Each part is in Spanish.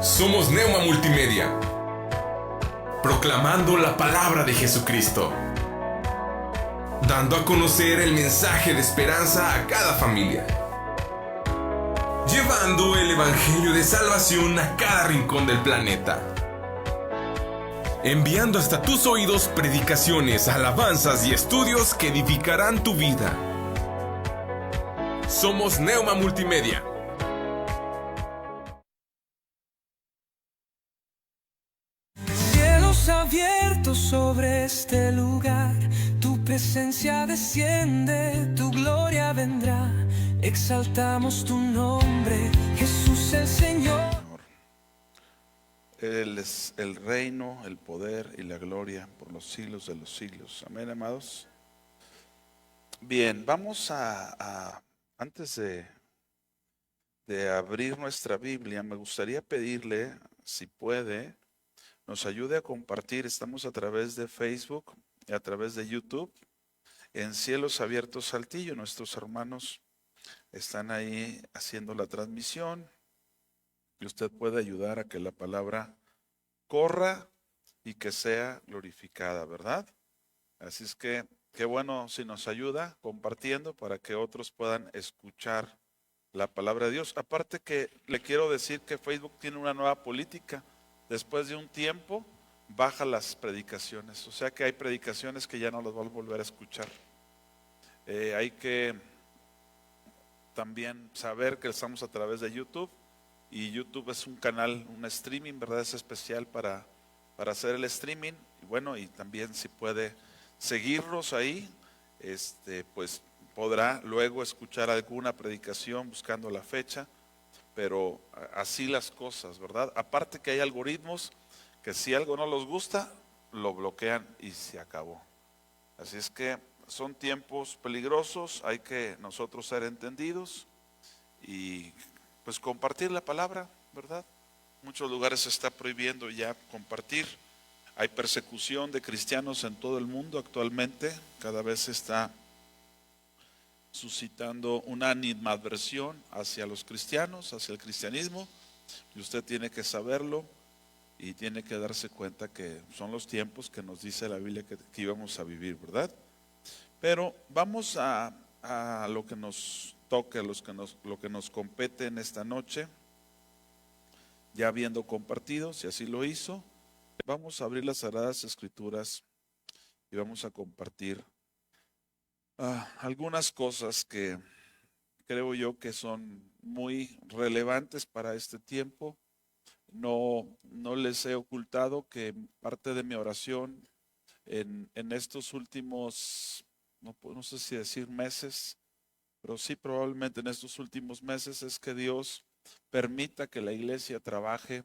Somos Neuma Multimedia, proclamando la palabra de Jesucristo, dando a conocer el mensaje de esperanza a cada familia, llevando el evangelio de salvación a cada rincón del planeta, enviando hasta tus oídos predicaciones, alabanzas y estudios que edificarán tu vida. Somos Neuma Multimedia. Cielos abiertos sobre este lugar, tu presencia desciende, tu gloria vendrá. Exaltamos tu nombre, Jesús el Señor. Él es el reino, el poder y la gloria por los siglos de los siglos. Amén, amados. Bien, vamos antes de abrir nuestra Biblia, me gustaría pedirle, si puede, nos ayude a compartir. Estamos a través de Facebook y a través de YouTube en Cielos Abiertos Saltillo. Nuestros hermanos están ahí haciendo la transmisión y usted puede ayudar a que la palabra corra y que sea glorificada, ¿verdad? Así es que qué bueno si nos ayuda compartiendo para que otros puedan escuchar la palabra de Dios. Aparte que le quiero decir que Facebook tiene una nueva política. Después de un tiempo baja las predicaciones. O sea que hay predicaciones que ya no las va a volver a escuchar. Hay que también saber que estamos a través de YouTube. Y YouTube es un canal, un streaming, ¿verdad? Es especial para hacer el streaming. Y bueno, y también si puede seguirnos ahí, pues podrá luego escuchar alguna predicación buscando la fecha. Pero así las cosas, ¿verdad? Aparte que hay algoritmos que si algo no les gusta, lo bloquean y se acabó. Así es que son tiempos peligrosos, hay que nosotros ser entendidos y pues compartir la palabra, ¿verdad? Muchos lugares se está prohibiendo ya compartir. Hay persecución de cristianos en todo el mundo actualmente, cada vez se está suscitando una animadversión hacia los cristianos, hacia el cristianismo, y usted tiene que saberlo y tiene que darse cuenta que son los tiempos que nos dice la Biblia que íbamos a vivir, ¿verdad? Pero vamos a lo que nos toque, lo que nos compete en esta noche, ya habiendo compartido, si así lo hizo, vamos a abrir las Sagradas Escrituras y vamos a compartir algunas cosas que creo yo que son muy relevantes para este tiempo. No les he ocultado que parte de mi oración en estos últimos, no sé si decir meses, pero sí probablemente en estos últimos meses es que Dios permita que la iglesia trabaje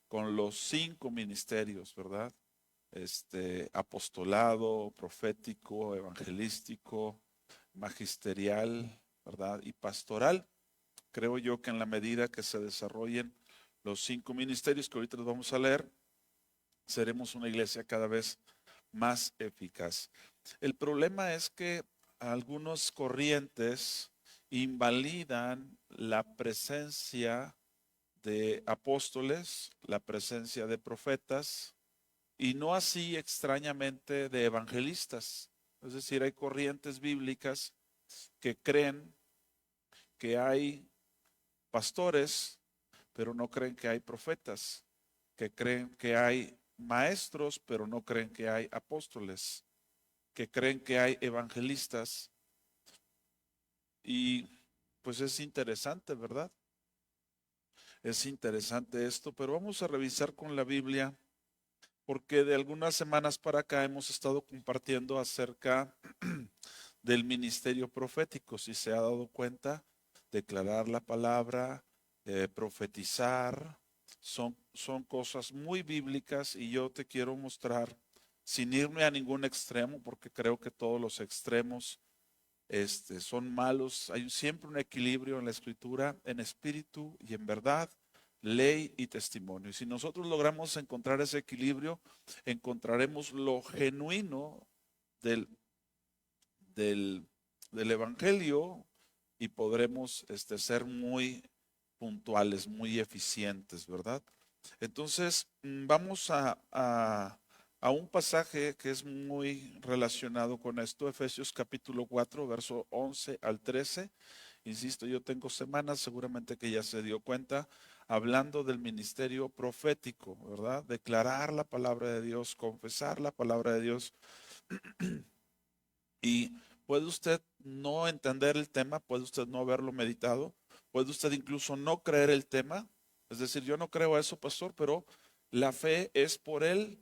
con los 5 ministerios, ¿verdad? Apostolado, profético, evangelístico, magisterial, ¿verdad? Y pastoral. Creo yo que en la medida que se desarrollen los 5 ministerios que ahorita los vamos a leer, seremos una iglesia cada vez más eficaz. El problema es que algunas corrientes invalidan la presencia de apóstoles, la presencia de profetas, y no así extrañamente de evangelistas. Es decir, hay corrientes bíblicas que creen que hay pastores, pero no creen que hay profetas, que creen que hay maestros, pero no creen que hay apóstoles, que creen que hay evangelistas. Y pues es interesante, ¿verdad? Es interesante esto, pero vamos a revisar con la Biblia, porque de algunas semanas para acá hemos estado compartiendo acerca del ministerio profético. Si se ha dado cuenta, declarar la palabra, profetizar, son cosas muy bíblicas y yo te quiero mostrar, sin irme a ningún extremo, porque creo que todos los extremos son malos. Hay siempre un equilibrio en la escritura, en espíritu y en verdad, ley y testimonio. Y si nosotros logramos encontrar ese equilibrio, encontraremos lo genuino del evangelio y podremos ser muy puntuales, muy eficientes, ¿verdad? Entonces, vamos a un pasaje que es muy relacionado con esto, Efesios capítulo 4, verso 11 al 13. Insisto, yo tengo semanas, seguramente que ya se dio cuenta, hablando del ministerio profético, ¿verdad? Declarar la palabra de Dios, confesar la palabra de Dios. Y puede usted no entender el tema, puede usted no haberlo meditado, puede usted incluso no creer el tema. Es decir, yo no creo eso, pastor, pero la fe es por el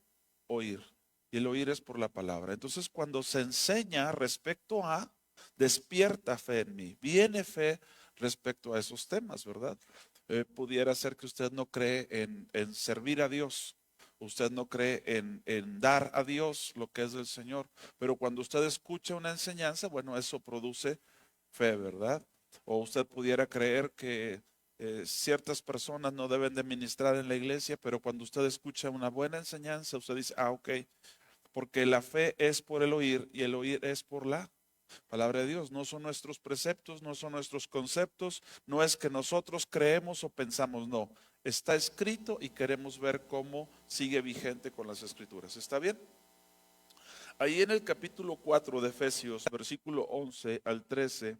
oír y el oír es por la palabra. Entonces, cuando se enseña respecto a, despierta fe en mí, viene fe respecto a esos temas, ¿verdad? Pudiera ser que usted no cree en servir a Dios. Usted no cree en dar a Dios lo que es del Señor, pero cuando usted escucha una enseñanza, bueno, eso produce fe, ¿verdad? O usted pudiera creer que ciertas personas no deben de ministrar en la iglesia, pero cuando usted escucha una buena enseñanza, usted dice, ok, porque la fe es por el oír y el oír es por la palabra de Dios. No son nuestros preceptos, no son nuestros conceptos, no es que nosotros creemos o pensamos, no. Está escrito y queremos ver cómo sigue vigente con las escrituras. ¿Está bien? Ahí en el capítulo 4 de Efesios, versículo 11 al 13,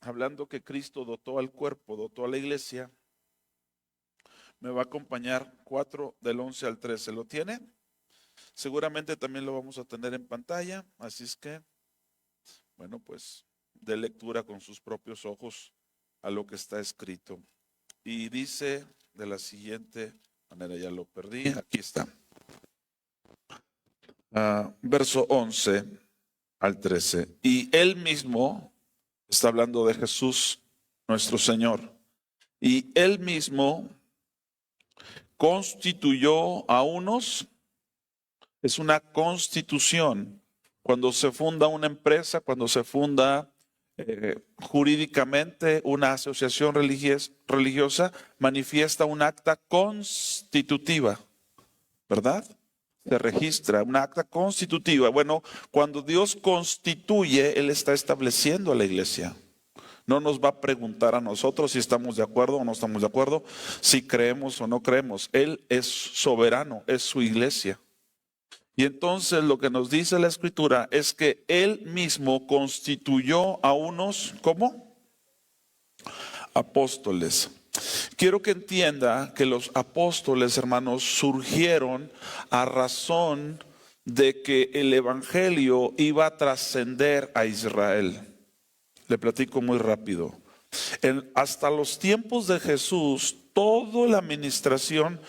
hablando que Cristo dotó al cuerpo, dotó a la iglesia, me va a acompañar 4 del 11 al 13. ¿Lo tiene? Seguramente también lo vamos a tener en pantalla, así es que, bueno, pues de lectura con sus propios ojos a lo que está escrito. Y dice de la siguiente manera, ya lo perdí, aquí está. Verso 11 al 13. Y él mismo, está hablando de Jesús, nuestro Señor, y él mismo constituyó a unos, es una constitución. Cuando se funda una empresa, cuando se funda jurídicamente una asociación religiosa, manifiesta un acta constitutiva, ¿verdad? Se registra un acta constitutiva. Bueno, cuando Dios constituye, Él está estableciendo a la iglesia. No nos va a preguntar a nosotros si estamos de acuerdo o no estamos de acuerdo, si creemos o no creemos. Él es soberano, es su iglesia. Y entonces lo que nos dice la Escritura es que Él mismo constituyó a unos, ¿cómo? Apóstoles. Quiero que entienda que los apóstoles, hermanos, surgieron a razón de que el evangelio iba a trascender a Israel. Le platico muy rápido. Hasta los tiempos de Jesús, toda la administración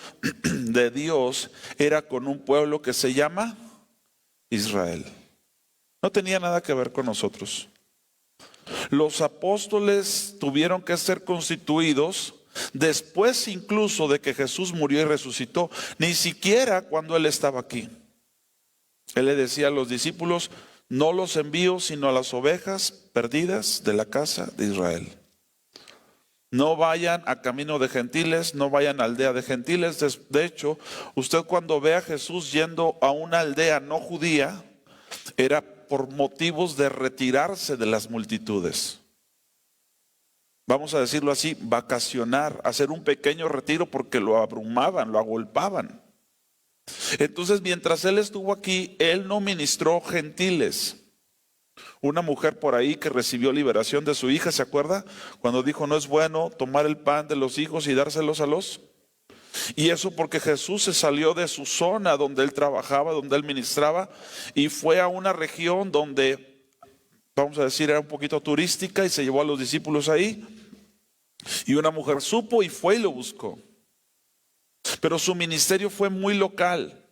de Dios era con un pueblo que se llama Israel. No tenía nada que ver con nosotros. Los apóstoles tuvieron que ser constituidos después incluso de que Jesús murió y resucitó, ni siquiera cuando Él estaba aquí. Él le decía a los discípulos, no los envío sino a las ovejas perdidas de la casa de Israel. No vayan a camino de gentiles, no vayan a aldea de gentiles. De hecho, usted cuando ve a Jesús yendo a una aldea no judía, era por motivos de retirarse de las multitudes. Vamos a decirlo así, vacacionar, hacer un pequeño retiro porque lo abrumaban, lo agolpaban. Entonces, mientras Él estuvo aquí, Él no ministró gentiles. Una mujer por ahí que recibió liberación de su hija, ¿se acuerda? Cuando dijo, no es bueno tomar el pan de los hijos y dárselos a los. Y eso porque Jesús se salió de su zona donde Él trabajaba, donde Él ministraba, y fue a una región donde, vamos a decir, era un poquito turística, y se llevó a los discípulos ahí. Y una mujer supo y fue y lo buscó. Pero su ministerio fue muy local.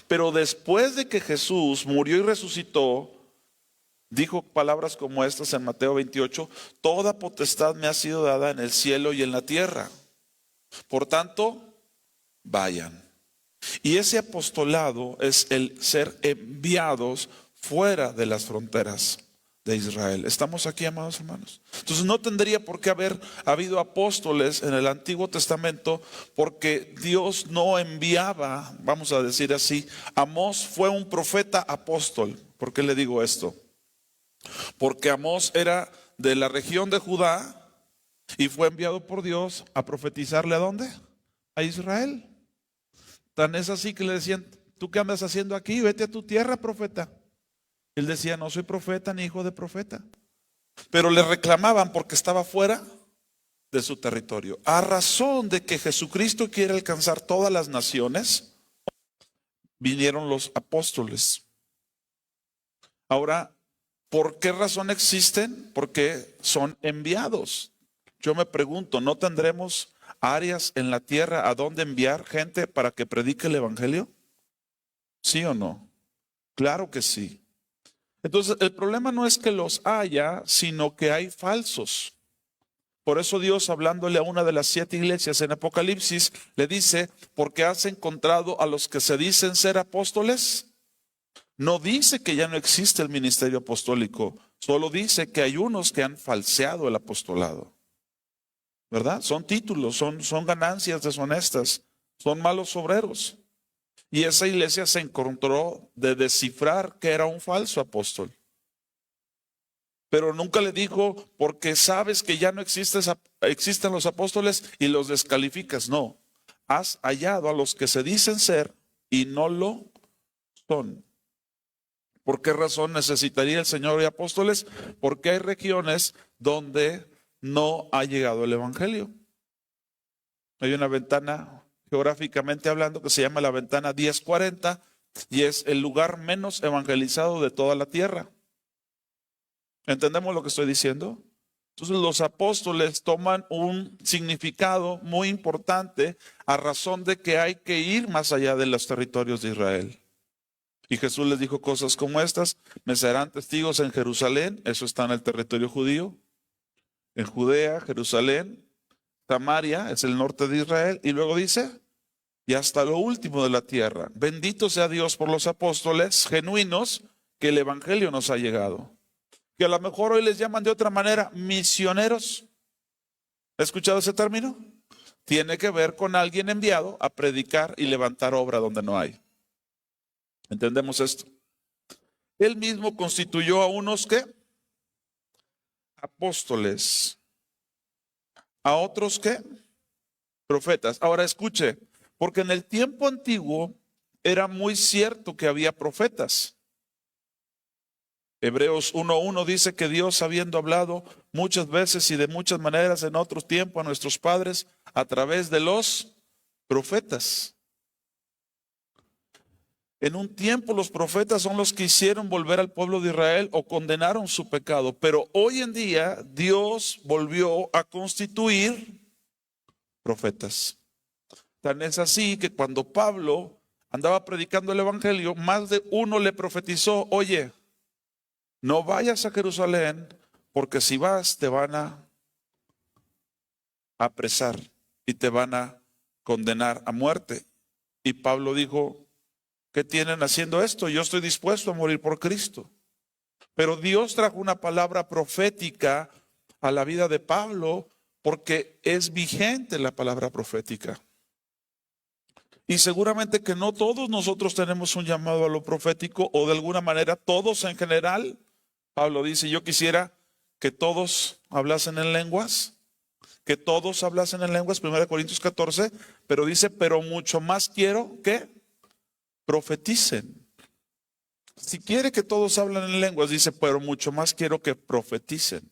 Pero después de que Jesús murió y resucitó, dijo palabras como estas en Mateo 28, toda potestad me ha sido dada en el cielo y en la tierra. Por tanto, vayan. Y ese apostolado es el ser enviados fuera de las fronteras de Israel. ¿Estamos aquí, amados hermanos? Entonces no tendría por qué haber habido apóstoles en el Antiguo Testamento, porque Dios no enviaba, vamos a decir así. Amós fue un profeta apóstol. ¿Por qué le digo esto? Porque Amós era de la región de Judá y fue enviado por Dios a profetizarle ¿a dónde? a Israel. Tan es así que le decían, ¿tú qué andas haciendo aquí? Vete a tu tierra, profeta. Él decía, no soy profeta ni hijo de profeta. Pero le reclamaban porque estaba fuera de su territorio. A razón de que Jesucristo quiere alcanzar todas las naciones, vinieron los apóstoles. Ahora, ¿por qué razón existen? Porque son enviados. Yo me pregunto, ¿no tendremos áreas en la tierra a donde enviar gente para que predique el evangelio? ¿Sí o no? Claro que sí. Entonces, el problema no es que los haya, sino que hay falsos. Por eso Dios, hablándole a una de las 7 iglesias en Apocalipsis, le dice, porque has encontrado a los que se dicen ser apóstoles. No dice que ya no existe el ministerio apostólico, solo dice que hay unos que han falseado el apostolado. ¿Verdad? Son títulos, son ganancias deshonestas, son malos obreros. Y esa iglesia se encontró de descifrar que era un falso apóstol. Pero nunca le dijo, porque sabes que ya no existen los apóstoles y los descalificas. No, has hallado a los que se dicen ser y no lo son. ¿Por qué razón necesitaría el Señor de apóstoles? Porque hay regiones donde no ha llegado el evangelio. Hay una ventana, geográficamente hablando, que se llama la ventana 1040 y es el lugar menos evangelizado de toda la tierra. ¿Entendemos lo que estoy diciendo? Entonces los apóstoles toman un significado muy importante a razón de que hay que ir más allá de los territorios de Israel. Y Jesús les dijo cosas como estas: me serán testigos en Jerusalén, eso está en el territorio judío, en Judea, Jerusalén, Samaria, es el norte de Israel, y luego dice, y hasta lo último de la tierra. Bendito sea Dios por los apóstoles genuinos que el evangelio nos ha llegado. Que a lo mejor hoy les llaman de otra manera misioneros. ¿Ha escuchado ese término? Tiene que ver con alguien enviado a predicar y levantar obra donde no hay. ¿Entendemos esto? Él mismo constituyó a unos ¿qué? Apóstoles. A otros ¿qué? Profetas. Ahora escuche, porque en el tiempo antiguo era muy cierto que había profetas. Hebreos 1:1 dice que Dios, habiendo hablado muchas veces y de muchas maneras en otros tiempos a nuestros padres a través de los profetas. En un tiempo los profetas son los que hicieron volver al pueblo de Israel o condenaron su pecado, pero hoy en día Dios volvió a constituir profetas. Tan es así que cuando Pablo andaba predicando el evangelio, más de uno le profetizó, oye, no vayas a Jerusalén, porque si vas te van a apresar y te van a condenar a muerte. Y Pablo dijo, ¿qué tienen haciendo esto? Yo estoy dispuesto a morir por Cristo. Pero Dios trajo una palabra profética a la vida de Pablo porque es vigente la palabra profética. Y seguramente que no todos nosotros tenemos un llamado a lo profético, o de alguna manera todos en general. Pablo dice, yo quisiera que todos hablasen en lenguas, 1 Corintios 14, pero dice, pero mucho más quiero que profeticen. Si quiere que todos hablen en lenguas, dice, pero mucho más quiero que profeticen.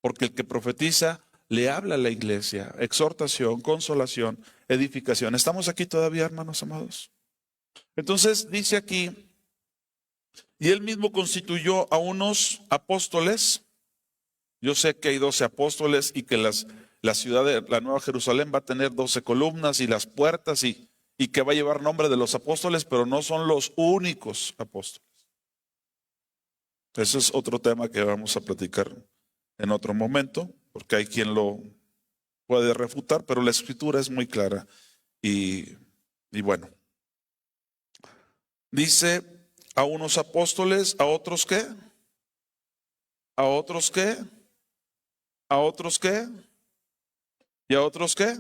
Porque el que profetiza le habla a la iglesia, exhortación, consolación, edificación. ¿Estamos aquí todavía, hermanos amados? Entonces dice aquí, y él mismo constituyó a unos apóstoles. Yo sé que hay 12 apóstoles y que la ciudad de la Nueva Jerusalén va a tener 12 columnas y las puertas y que va a llevar nombre de los apóstoles, pero no son los únicos apóstoles. Ese es otro tema que vamos a platicar en otro momento, porque hay quien lo puede refutar, pero la escritura es muy clara. Y bueno, dice a unos apóstoles, a otros ¿qué? A otros ¿qué? A otros ¿qué? ¿Y a otros qué?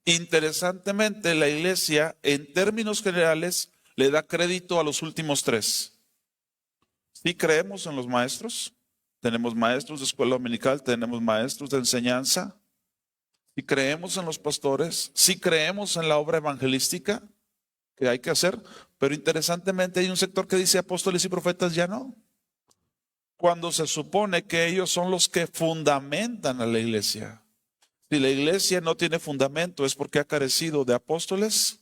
Interesantemente, la iglesia, en términos generales, le da crédito a los últimos 3. Sí creemos en los maestros. Tenemos maestros de escuela dominical, tenemos maestros de enseñanza. si creemos en los pastores, si creemos en la obra evangelística que hay que hacer, pero interesantemente hay un sector que dice apóstoles y profetas ya no. Cuando se supone que ellos son los que fundamentan a la iglesia. Si la iglesia no tiene fundamento es porque ha carecido de apóstoles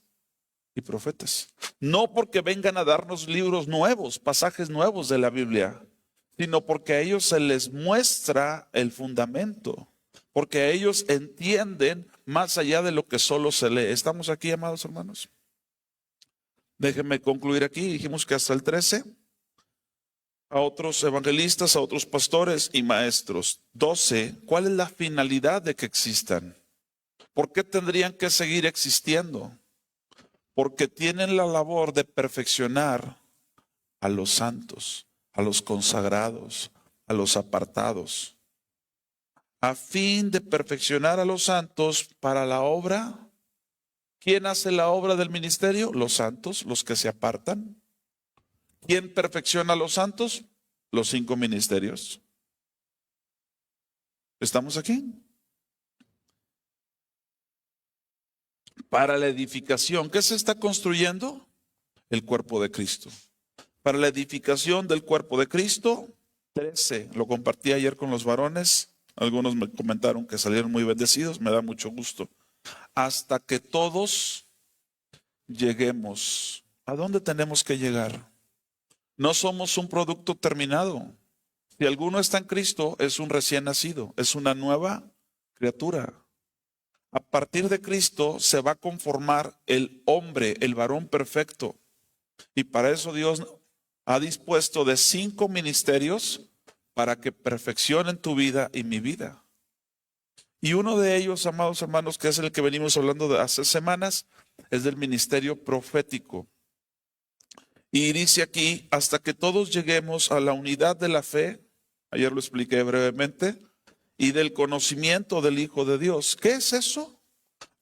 y profetas. No porque vengan a darnos libros nuevos, pasajes nuevos de la Biblia, sino porque a ellos se les muestra el fundamento, porque ellos entienden más allá de lo que solo se lee. ¿Estamos aquí, amados hermanos? Déjenme concluir aquí. Dijimos que hasta el 13, a otros evangelistas, a otros pastores y maestros. 12, ¿cuál es la finalidad de que existan? ¿Por qué tendrían que seguir existiendo? Porque tienen la labor de perfeccionar a los santos, a los consagrados, a los apartados, a fin de perfeccionar a los santos para la obra. ¿Quién hace la obra del ministerio? Los santos, los que se apartan. ¿Quién perfecciona a los santos? Los 5 ministerios. ¿Estamos aquí? Para la edificación, ¿qué se está construyendo? El cuerpo de Cristo. Para la edificación del cuerpo de Cristo, 13, lo compartí ayer con los varones, algunos me comentaron que salieron muy bendecidos, me da mucho gusto. Hasta que todos lleguemos. ¿A dónde tenemos que llegar? No somos un producto terminado. Si alguno está en Cristo, es un recién nacido, es una nueva criatura. A partir de Cristo se va a conformar el hombre, el varón perfecto. Y para eso Dios ha dispuesto de 5 ministerios para que perfeccionen tu vida y mi vida. Y uno de ellos, amados hermanos, que es el que venimos hablando de hace semanas, es del ministerio profético. Y dice aquí, hasta que todos lleguemos a la unidad de la fe, ayer lo expliqué brevemente, y del conocimiento del Hijo de Dios. ¿Qué es eso?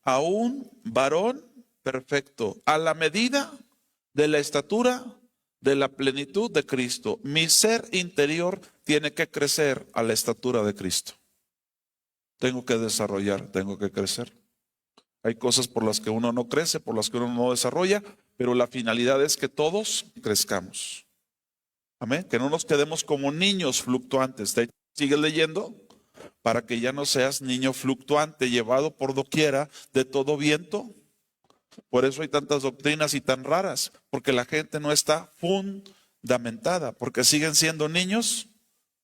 A un varón perfecto, a la medida de la estatura de la plenitud de Cristo. Mi ser interior tiene que crecer a la estatura de Cristo. Tengo que desarrollar, tengo que crecer. Hay cosas por las que uno no crece, por las que uno no desarrolla, pero la finalidad es que todos crezcamos. Amén. Que no nos quedemos como niños fluctuantes. Sigue leyendo para que ya no seas niño fluctuante, llevado por doquiera de todo viento. Por eso hay tantas doctrinas y tan raras, porque la gente no está fundamentada, porque siguen siendo niños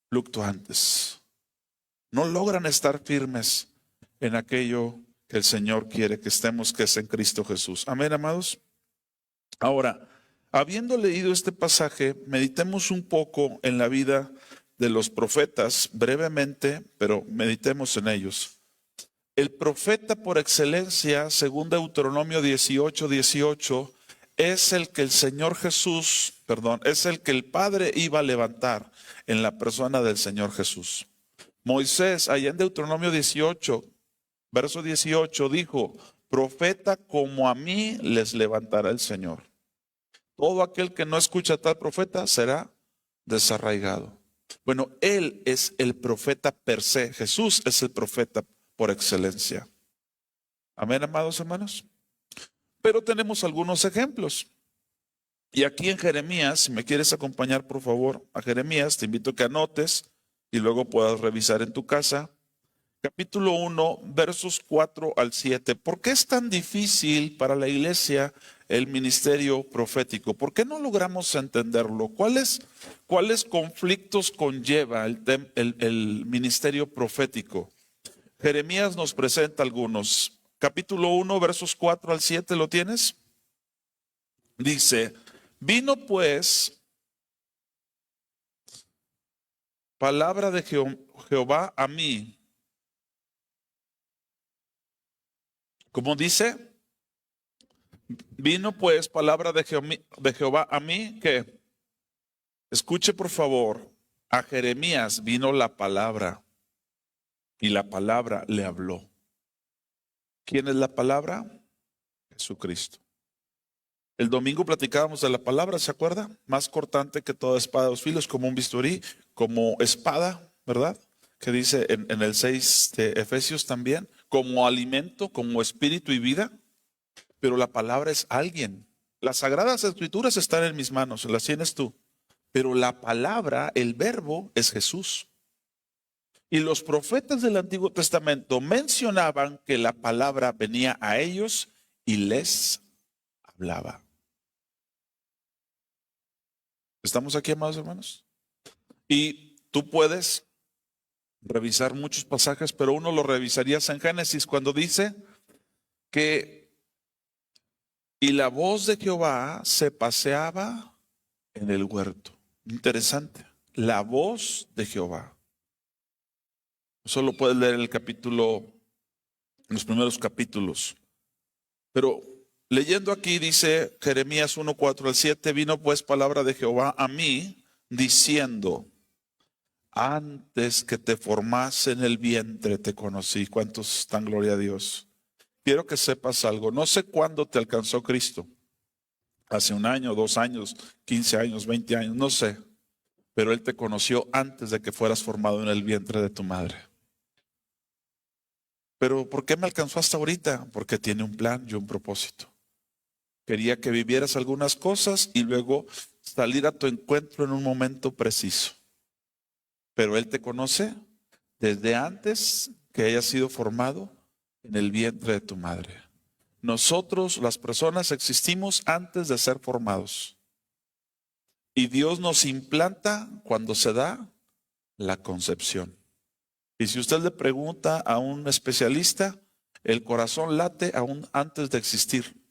fluctuantes. No logran estar firmes en aquello que el Señor quiere que estemos, que es en Cristo Jesús. Amén, amados. Ahora, habiendo leído este pasaje, meditemos un poco en la vida de los profetas, brevemente, pero meditemos en ellos. El profeta por excelencia, según Deuteronomio 18:18, es el que el Señor Jesús, es el que el Padre iba a levantar en la persona del Señor Jesús. Moisés, allá en Deuteronomio 18, verso 18, dijo, profeta como a mí les levantará el Señor. Todo aquel que no escucha a tal profeta será desarraigado. Bueno, él es el profeta per se. Jesús es el profeta por excelencia. Amén, amados hermanos. Pero tenemos algunos ejemplos. Y aquí en Jeremías, si me quieres acompañar por favor a Jeremías, te invito a que anotes y luego puedas revisar en tu casa. Capítulo 1, versos 4 al 7. ¿Por qué es tan difícil para la iglesia el ministerio profético? ¿Por qué no logramos entenderlo? ¿Cuáles conflictos conlleva el ministerio profético? Jeremías nos presenta algunos. Capítulo 1, versos 4 al 7, ¿lo tienes? Dice, vino pues palabra de Jehová a mí. ¿Cómo dice? Vino pues palabra de Jehová a mí, que escuche por favor, a Jeremías vino la palabra y la palabra le habló. ¿Quién es la palabra? Jesucristo. El domingo platicábamos de la palabra, ¿se acuerda? Más cortante que toda espada de dos filos, como un bisturí, como espada, ¿verdad? Que dice en el 6 de Efesios también, como alimento, como espíritu y vida, pero la palabra es alguien. Las sagradas escrituras están en mis manos, las tienes tú, pero la palabra, el verbo, es Jesús. Y los profetas del Antiguo Testamento mencionaban que la palabra venía a ellos y les hablaba. ¿Estamos aquí, amados hermanos? Y tú puedes revisar muchos pasajes, pero uno lo revisarías en Génesis cuando dice que y la voz de Jehová se paseaba en el huerto. Interesante, la voz de Jehová. Solo puedes leer el capítulo, los primeros capítulos. Pero leyendo aquí dice Jeremías 1:4-7, vino pues palabra de Jehová a mí diciendo, antes que te formase en el vientre te conocí. ¿Cuántos dan gloria a Dios? Quiero que sepas algo, no sé cuándo te alcanzó Cristo. Hace 1 año, 2 años, 15 años, 20 años, no sé. Pero Él te conoció antes de que fueras formado en el vientre de tu madre. Pero ¿por qué me alcanzó hasta ahorita? Porque tiene un plan y un propósito. Quería que vivieras algunas cosas y luego salir a tu encuentro en un momento preciso. Pero Él te conoce desde antes que hayas sido formado en el vientre de tu madre. Nosotros, las personas, existimos antes de ser formados. Y Dios nos implanta cuando se da la concepción. Y si usted le pregunta a un especialista, el corazón late aún antes de existir.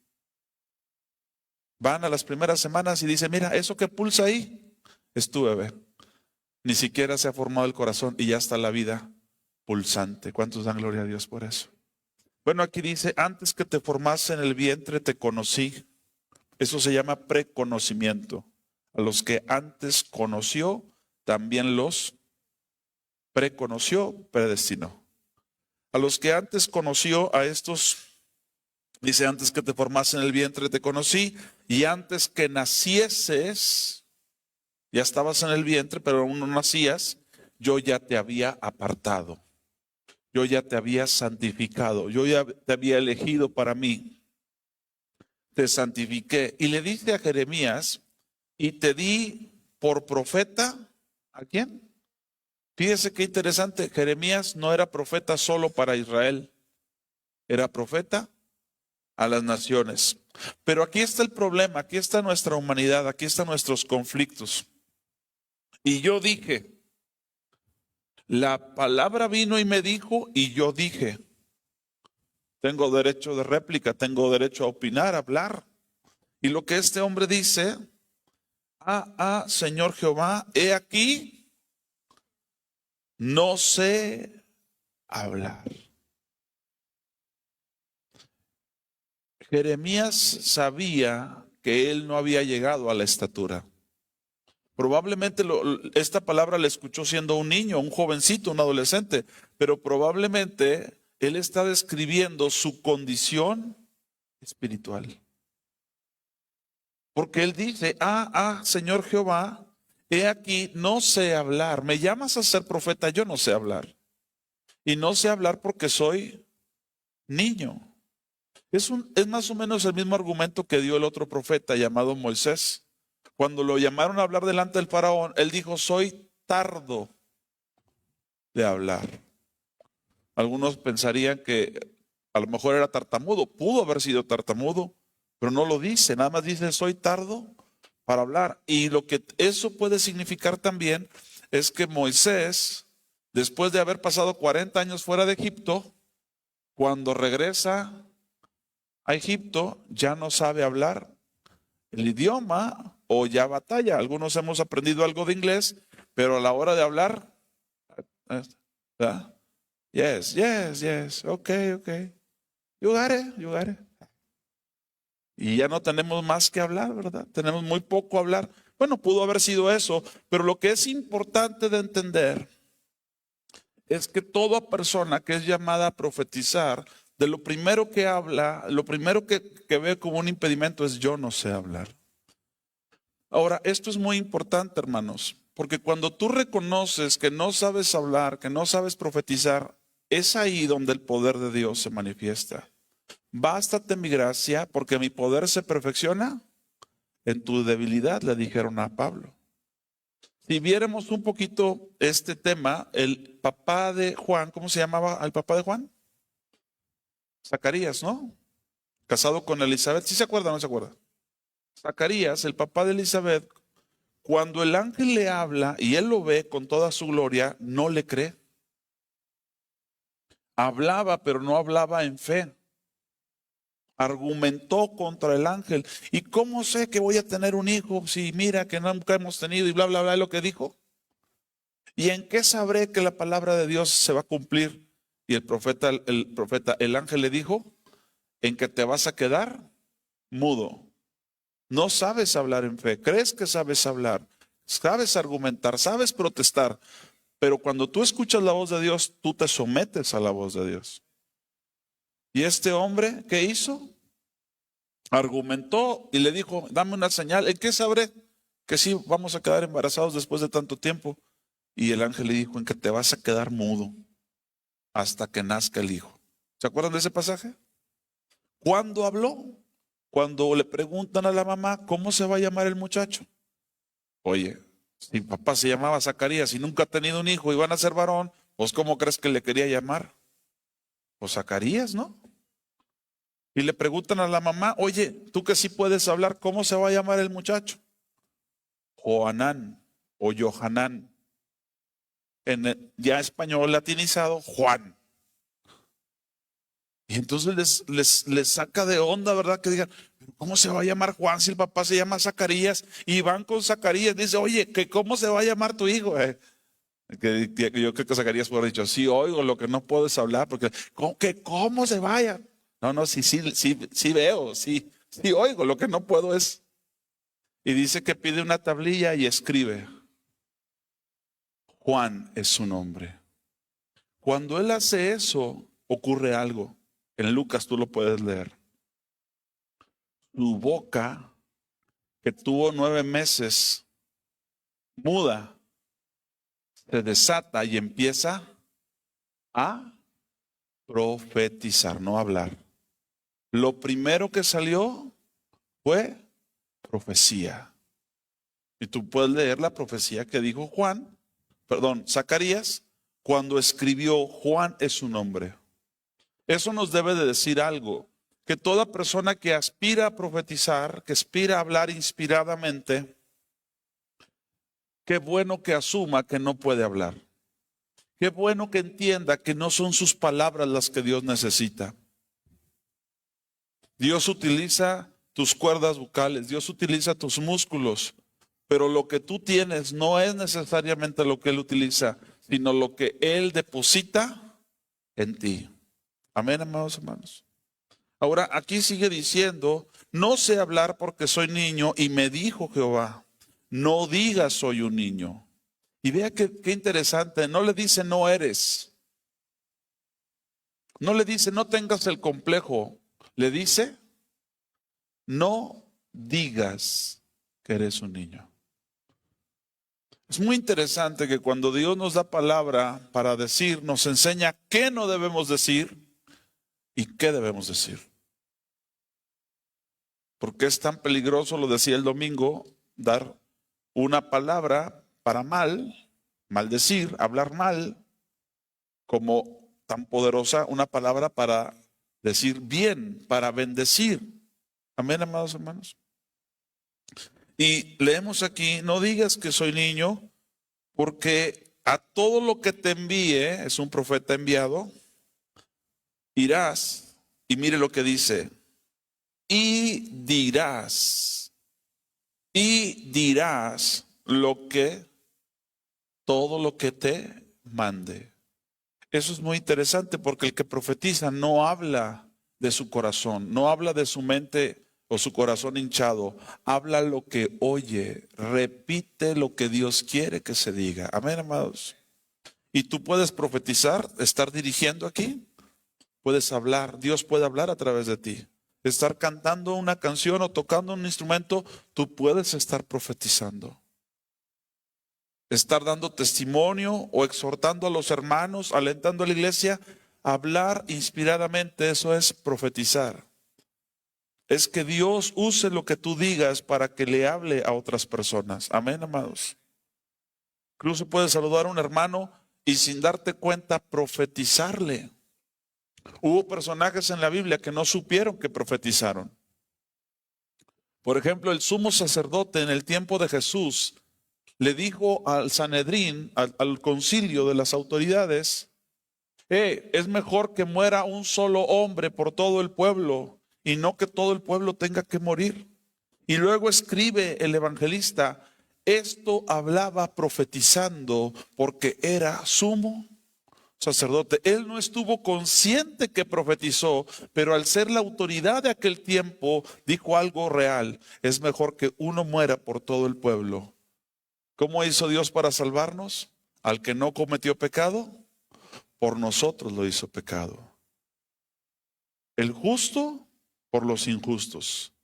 Van a las primeras semanas y dicen, mira, eso que pulsa ahí es tu bebé. Ni siquiera se ha formado el corazón y ya está la vida pulsante. ¿Cuántos dan gloria a Dios por eso? Bueno, aquí dice, antes que te formase en el vientre te conocí. Eso se llama preconocimiento. A los que antes conoció, también los preconoció, predestinó. A los que antes conoció, a estos, dice, antes que te formase en el vientre te conocí, y antes que nacieses, ya estabas en el vientre, pero aún no nacías, yo ya te había apartado. Yo ya te había santificado. Yo ya te había elegido para mí. Te santifiqué. Y le dice a Jeremías, y te di por profeta, ¿a quién? Fíjese qué interesante, Jeremías no era profeta solo para Israel, era profeta a las naciones. Pero aquí está el problema, aquí está nuestra humanidad, aquí están nuestros conflictos. Y yo dije, la palabra vino y me dijo, y yo dije, tengo derecho de réplica, tengo derecho a opinar, a hablar. Y lo que este hombre dice, Señor Jehová, he aquí, no sé hablar. Jeremías sabía que él no había llegado a la estatura. Probablemente esta palabra la escuchó siendo un niño, un jovencito, un adolescente, pero probablemente él está describiendo su condición espiritual. Porque él dice, Señor Jehová, he aquí, no sé hablar. Me llamas a ser profeta, yo no sé hablar. Y no sé hablar porque soy niño. Es más o menos el mismo argumento que dio el otro profeta llamado Moisés. Cuando lo llamaron a hablar delante del faraón, él dijo, soy tardo de hablar. Algunos pensarían que a lo mejor era tartamudo, pudo haber sido tartamudo, pero no lo dice, nada más dice, soy tardo para hablar. Y lo que eso puede significar también es que Moisés, después de haber pasado 40 años fuera de Egipto, cuando regresa a Egipto, ya no sabe hablar el idioma o ya batalla. Algunos hemos aprendido algo de inglés, pero a la hora de hablar, ¿verdad? Yes, okay. You got it. Y ya no tenemos más que hablar, ¿verdad? Tenemos muy poco a hablar. Bueno, pudo haber sido eso, pero lo que es importante de entender es que toda persona que es llamada a profetizar, de lo primero que habla, lo primero que ve como un impedimento es yo no sé hablar. Ahora, esto es muy importante, hermanos, porque cuando tú reconoces que no sabes hablar, que no sabes profetizar, Es ahí donde el poder de Dios se manifiesta. Bástate mi gracia, porque mi poder se perfecciona en tu debilidad, le dijeron a Pablo. Si viéramos un poquito este tema, el papá de Juan, ¿cómo se llamaba el papá de Juan? Zacarías, ¿no? Casado con Elizabeth. ¿Sí se acuerda o no se acuerda? Zacarías, el papá de Elizabeth, cuando el ángel le habla y él lo ve con toda su gloria, no le cree. Hablaba, pero no hablaba en fe. Argumentó contra el ángel. ¿Y cómo sé que voy a tener un hijo si mira que nunca hemos tenido y bla, bla, bla, es lo que dijo? ¿Y en qué sabré que la palabra de Dios se va a cumplir? Y el ángel le dijo, en que te vas a quedar mudo. No sabes hablar en fe, crees que sabes hablar, sabes argumentar, sabes protestar, pero cuando tú escuchas la voz de Dios, tú te sometes a la voz de Dios. ¿Y este hombre qué hizo? Argumentó y le dijo, dame una señal, ¿en qué sabré que sí vamos a quedar embarazados después de tanto tiempo? Y el ángel le dijo, en que te vas a quedar mudo hasta que nazca el hijo. ¿Se acuerdan de ese pasaje? ¿Cuándo habló? Cuando le preguntan a la mamá, ¿cómo se va a llamar el muchacho? Oye, si papá se llamaba Zacarías y nunca ha tenido un hijo y van a ser varón, pues ¿cómo crees que le quería llamar? Pues Zacarías, ¿no? Y le preguntan a la mamá, oye, tú que sí puedes hablar, ¿cómo se va a llamar el muchacho? Joanán o Johanán. En el ya español latinizado, Juan. Y entonces les saca de onda, ¿verdad? Que digan, ¿cómo se va a llamar Juan si el papá se llama Zacarías? Y van con Zacarías, dice, oye, ¿que ¿cómo se va a llamar tu hijo? Yo creo que Zacarías puede haber dicho, sí, oigo lo que no puedes hablar, porque ¿cómo se vaya? No, sí veo, sí oigo, lo que no puedo es. Y dice que pide una tablilla y escribe, Juan es su nombre. Cuando él hace eso, ocurre algo. En Lucas tú lo puedes leer. Su boca, que tuvo 9 meses, muda, se desata y empieza a profetizar, no hablar. Lo primero que salió fue profecía. Y tú puedes leer la profecía que dijo Zacarías, cuando escribió Juan es su nombre. Eso nos debe de decir algo, que toda persona que aspira a profetizar, que aspira a hablar inspiradamente, qué bueno que asuma que no puede hablar. Qué bueno que entienda que no son sus palabras las que Dios necesita. Dios utiliza tus cuerdas vocales, Dios utiliza tus músculos, pero lo que tú tienes no es necesariamente lo que Él utiliza, sino lo que Él deposita en ti. Amén, amados hermanos. Ahora, aquí sigue diciendo, no sé hablar porque soy niño y me dijo Jehová, no digas soy un niño. Y vea qué interesante, no le dice no eres. No le dice no tengas el complejo. Le dice no digas que eres un niño. Es muy interesante que cuando Dios nos da palabra para decir, nos enseña qué no debemos decir y qué debemos decir. Porque es tan peligroso, lo decía el domingo, dar una palabra para maldecir, hablar mal, como tan poderosa una palabra para decir bien, para bendecir. Amén, amados hermanos. Y leemos aquí, no digas que soy niño, porque a todo lo que te envíe, es un profeta enviado, irás, y mire lo que dice, y dirás todo lo que te mande. Eso es muy interesante porque el que profetiza no habla de su corazón, no habla de su mente o su corazón hinchado, habla lo que oye, repite lo que Dios quiere que se diga. Amén, amados. Y tú puedes profetizar, estar dirigiendo aquí, puedes hablar, Dios puede hablar a través de ti. Estar cantando una canción o tocando un instrumento, tú puedes estar profetizando. estar dando testimonio o exhortando a los hermanos, alentando a la iglesia, hablar inspiradamente, eso es profetizar. Es que Dios use lo que tú digas para que le hable a otras personas. Amén, amados. Incluso puedes saludar a un hermano y sin darte cuenta profetizarle. Hubo personajes en la Biblia que no supieron que profetizaron. Por ejemplo, el sumo sacerdote en el tiempo de Jesús le dijo al Sanedrín, al concilio de las autoridades, es mejor que muera un solo hombre por todo el pueblo y no que todo el pueblo tenga que morir. Y luego escribe el evangelista, esto hablaba profetizando porque era sumo sacerdote. Él no estuvo consciente que profetizó, pero al ser la autoridad de aquel tiempo, dijo algo real. Es mejor que uno muera por todo el pueblo. ¿Cómo hizo Dios para salvarnos? Al que no cometió pecado, por nosotros lo hizo pecado. El justo por los injustos.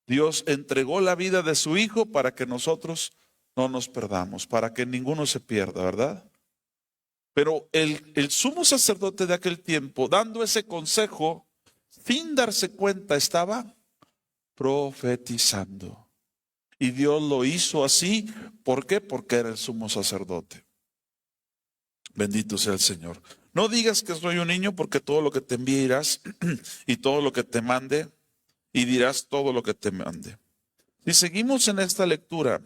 Dios entregó la vida de su Hijo para que nosotros no nos perdamos, para que ninguno se pierda, ¿verdad? Pero el sumo sacerdote de aquel tiempo, dando ese consejo, sin darse cuenta, estaba profetizando. Y Dios lo hizo así. ¿Por qué? Porque era el sumo sacerdote. Bendito sea el Señor. No digas que soy un niño, porque todo lo que te envíe irás y todo lo que te mande, y dirás todo lo que te mande. Si seguimos en esta lectura,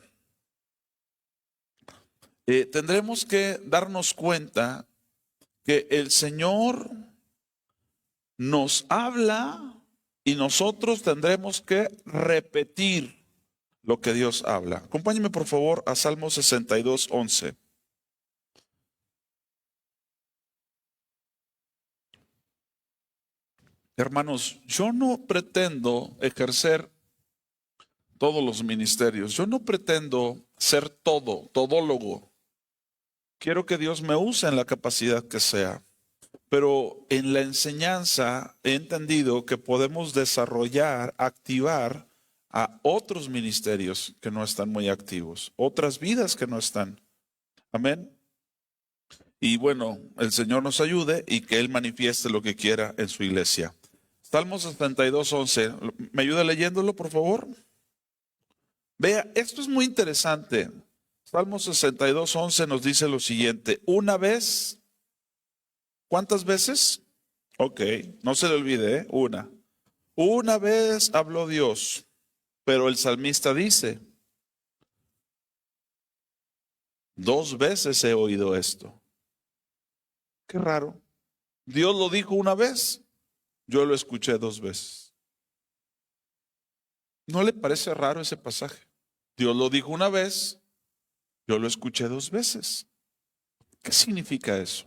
tendremos que darnos cuenta que el Señor nos habla y nosotros tendremos que repetir lo que Dios habla. Acompáñeme por favor a Salmo 62, 11. Hermanos, yo no pretendo ejercer todos los ministerios. Yo no pretendo ser todólogo. Quiero que Dios me use en la capacidad que sea. Pero en la enseñanza he entendido que podemos desarrollar, activar a otros ministerios que no están muy activos, otras vidas que no están. Amén. Y bueno, el Señor nos ayude y que Él manifieste lo que quiera en su iglesia. Salmo 62, 11. ¿Me ayuda leyéndolo, por favor? Vea, esto es muy interesante. Salmo 62, 11 nos dice lo siguiente. Una vez, ¿cuántas veces? Ok, no se le olvide, una. Una vez habló Dios, pero el salmista dice, 2 veces he oído esto. Qué raro. Dios lo dijo una vez, yo lo escuché 2 veces. ¿No le parece raro ese pasaje? Dios lo dijo una vez, yo lo escuché 2 veces. ¿Qué significa eso?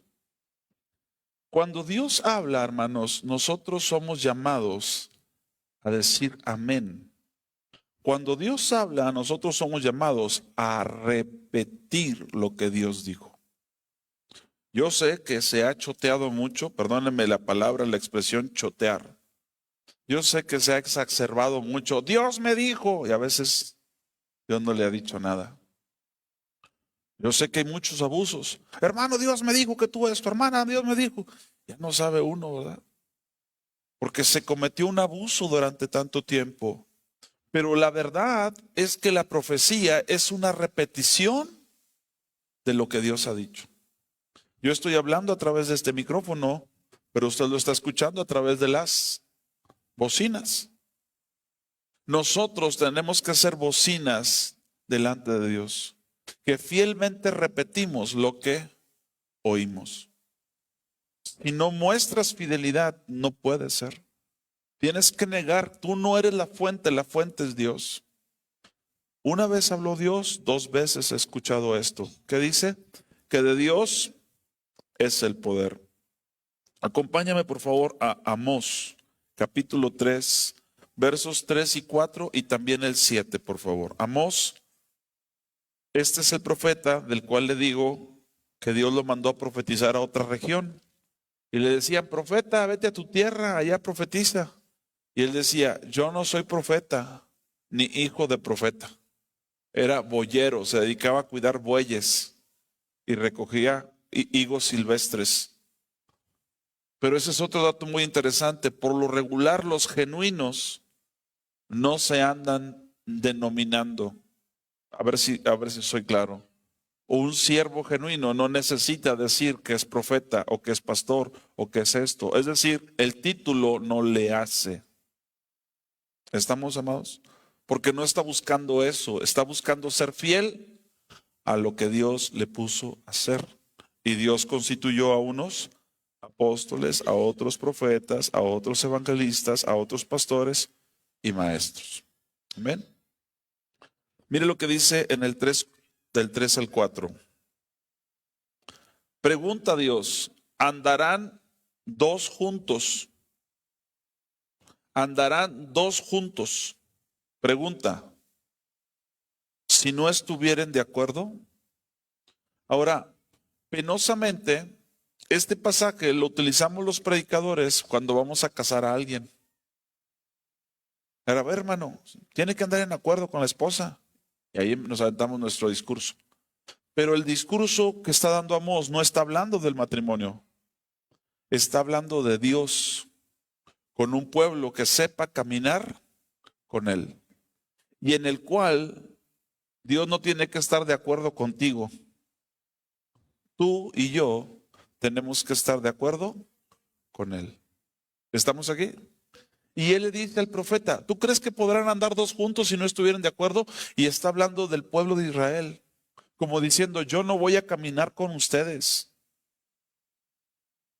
Cuando Dios habla, hermanos, nosotros somos llamados a decir amén. Cuando Dios habla, nosotros somos llamados a repetir lo que Dios dijo. Yo sé que se ha choteado mucho, perdónenme la palabra, la expresión chotear. Yo sé que se ha exacerbado mucho. Dios me dijo, y a veces Dios no le ha dicho nada. Yo sé que hay muchos abusos. Hermano, Dios me dijo que tú esto, hermana, Dios me dijo. Ya no sabe uno, ¿verdad? Porque se cometió un abuso durante tanto tiempo. Pero la verdad es que la profecía es una repetición de lo que Dios ha dicho. Yo estoy hablando a través de este micrófono, pero usted lo está escuchando a través de las bocinas. Nosotros tenemos que ser bocinas delante de Dios, que fielmente repetimos lo que oímos. Si no muestras fidelidad, no puede ser. Tienes que negar, tú no eres la fuente es Dios. Una vez habló Dios, 2 veces he escuchado esto. ¿Qué dice? Que de Dios es el poder. Acompáñame por favor a Amós, capítulo 3, versos 3 y 4 y también el 7, por favor. Amós, este es el profeta del cual le digo que Dios lo mandó a profetizar a otra región. Y le decían, profeta, vete a tu tierra, allá profetiza. Y él decía, yo no soy profeta, ni hijo de profeta. Era boyero, se dedicaba a cuidar bueyes. y recogía higos silvestres. Pero ese es otro dato muy interesante. Por lo regular, los genuinos no se andan denominando. A ver si soy claro. Un siervo genuino no necesita decir que es profeta o que es pastor o que es esto. Es decir, el título no le hace. ¿Estamos, amados? Porque no está buscando eso. Está buscando ser fiel a lo que Dios le puso a hacer. Y Dios constituyó a unos apóstoles, a otros profetas, a otros evangelistas, a otros pastores y maestros. Amén. Mire lo que dice en el 3, del 3 al 4. Pregunta a Dios, ¿andarán dos juntos? ¿Andarán dos juntos? Pregunta, si no estuvieren de acuerdo. Ahora, penosamente, este pasaje lo utilizamos los predicadores cuando vamos a casar a alguien. Pero a ver, hermano, tiene que andar en acuerdo con la esposa. Y ahí nos aventamos nuestro discurso. Pero el discurso que está dando Amós no está hablando del matrimonio. Está hablando de Dios con un pueblo que sepa caminar con Él. Y en el cual Dios no tiene que estar de acuerdo contigo. Tú y yo tenemos que estar de acuerdo con Él. ¿Estamos aquí? Y Él le dice al profeta, ¿tú crees que podrán andar dos juntos si no estuvieran de acuerdo? Y está hablando del pueblo de Israel, como diciendo, yo no voy a caminar con ustedes,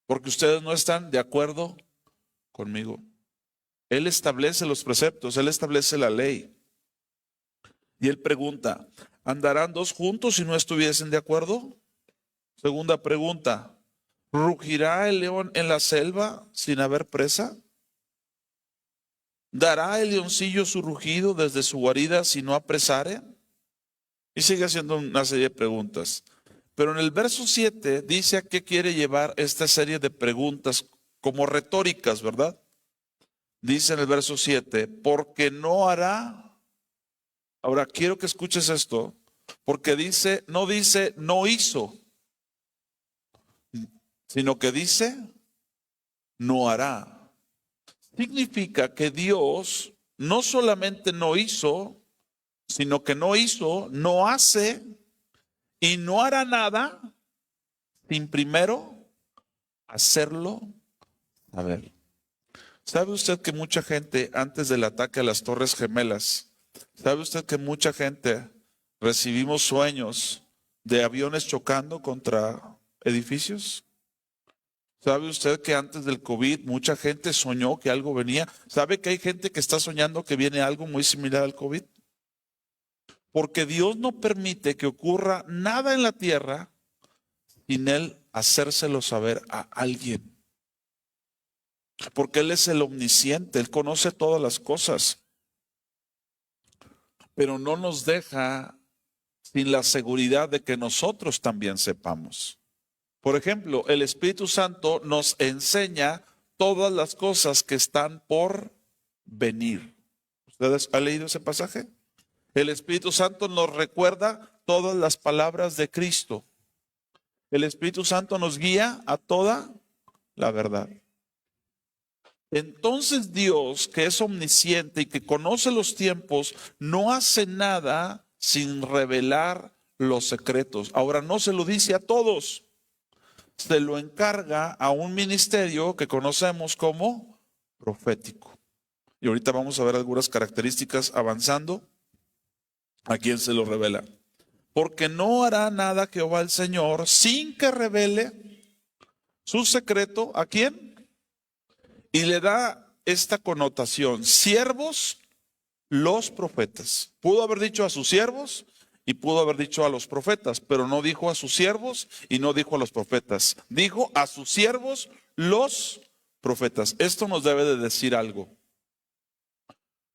porque ustedes no están de acuerdo conmigo. Él establece los preceptos, Él establece la ley. Y Él pregunta, ¿andarán dos juntos si no estuviesen de acuerdo? Segunda pregunta, ¿rugirá el león en la selva sin haber presa? ¿Dará el leoncillo su rugido desde su guarida si no apresare? Y sigue haciendo una serie de preguntas. Pero en el verso 7 dice a qué quiere llevar esta serie de preguntas como retóricas, ¿verdad? Dice en el verso 7, porque no hará. Ahora quiero que escuches esto, porque no dice no hizo, sino que dice no hará. Significa que Dios no solamente no hizo, sino que no hizo, no hace y no hará nada sin primero hacerlo saber. ¿Sabe usted que mucha gente antes del ataque a las Torres Gemelas, sabe usted que mucha gente recibimos sueños de aviones chocando contra edificios? ¿Sabe usted que antes del COVID mucha gente soñó que algo venía? ¿Sabe que hay gente que está soñando que viene algo muy similar al COVID? Porque Dios no permite que ocurra nada en la tierra sin Él hacérselo saber a alguien. Porque Él es el omnisciente, Él conoce todas las cosas. Pero no nos deja sin la seguridad de que nosotros también sepamos. Por ejemplo, el Espíritu Santo nos enseña todas las cosas que están por venir. ¿Ustedes han leído ese pasaje? El Espíritu Santo nos recuerda todas las palabras de Cristo. El Espíritu Santo nos guía a toda la verdad. Entonces Dios, que es omnisciente y que conoce los tiempos, no hace nada sin revelar los secretos. Ahora no se lo dice a todos. Se lo encarga a un ministerio que conocemos como profético. Y ahorita vamos a ver algunas características avanzando a quién se lo revela. Porque no hará nada Jehová el Señor sin que revele su secreto ¿a quién? Y le da esta connotación, siervos, los profetas. Pudo haber dicho a sus siervos y pudo haber dicho a los profetas, pero no dijo a sus siervos y no dijo a los profetas. Dijo a sus siervos, los profetas. Esto nos debe de decir algo.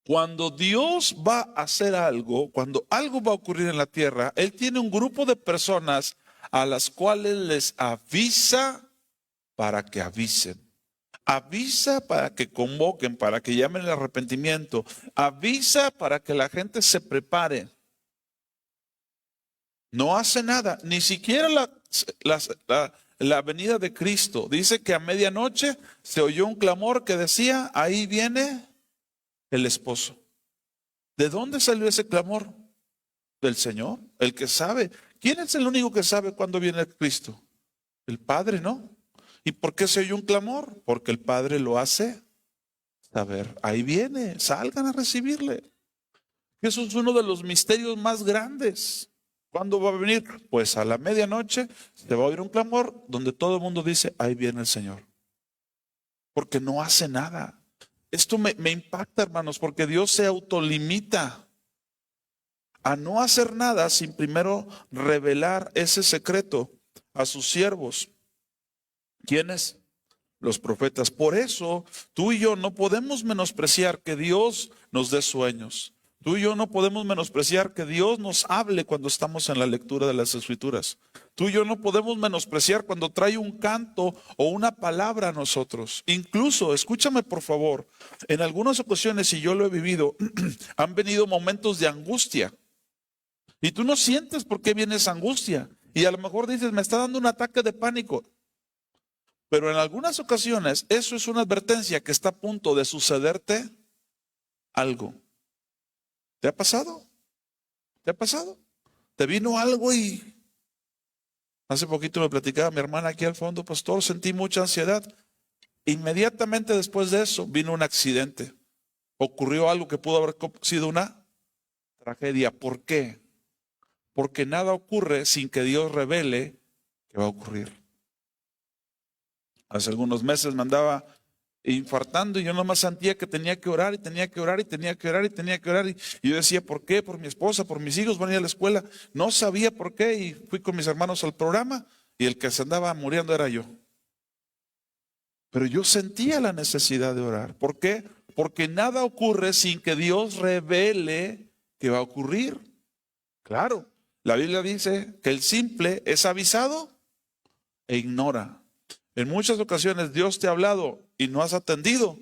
Cuando Dios va a hacer algo, cuando algo va a ocurrir en la tierra, Él tiene un grupo de personas a las cuales les avisa para que avisen. Avisa para que convoquen, para que llamen al arrepentimiento. Avisa para que la gente se prepare. no hace nada, ni siquiera la venida de Cristo. Dice que a medianoche se oyó un clamor que decía, ahí viene el esposo. ¿De dónde salió ese clamor? Del Señor, el que sabe. ¿Quién es el único que sabe cuándo viene Cristo? El Padre, ¿no? ¿Y por qué se oye un clamor? Porque el Padre lo hace saber. Ahí viene, salgan a recibirle. Eso es uno de los misterios más grandes. ¿Cuándo va a venir? Pues a la medianoche se va a oír un clamor donde todo el mundo dice, ahí viene el Señor. Porque no hace nada. Esto me impacta, hermanos, porque Dios se autolimita a no hacer nada sin primero revelar ese secreto a sus siervos. ¿Quiénes? Los profetas. Por eso tú y yo no podemos menospreciar que Dios nos dé sueños. Tú y yo no podemos menospreciar que Dios nos hable cuando estamos en la lectura de las Escrituras. Tú y yo no podemos menospreciar cuando trae un canto o una palabra a nosotros. Incluso, escúchame por favor, en algunas ocasiones, y yo lo he vivido, han venido momentos de angustia. Y tú no sientes por qué viene esa angustia. Y a lo mejor dices, me está dando un ataque de pánico. Pero en algunas ocasiones eso es una advertencia que está a punto de sucederte algo. ¿Te ha pasado? ¿Te ha pasado? ¿Te vino algo y hace poquito me platicaba mi hermana aquí al fondo, pastor, sentí mucha ansiedad. Inmediatamente después de eso vino un accidente. Ocurrió algo que pudo haber sido una tragedia. ¿Por qué? Porque nada ocurre sin que Dios revele que va a ocurrir. Hace algunos meses me andaba infartando y yo nomás sentía que tenía que orar y tenía que orar y tenía que orar y tenía que orar. Y yo decía, ¿por qué? Por mi esposa, por mis hijos, van a ir a la escuela. No sabía por qué y fui con mis hermanos al programa y el que se andaba muriendo era yo. Pero yo sentía la necesidad de orar. ¿Por qué? Porque nada ocurre sin que Dios revele que va a ocurrir. Claro, la Biblia dice que el simple es avisado e ignora. En muchas ocasiones Dios te ha hablado y no has atendido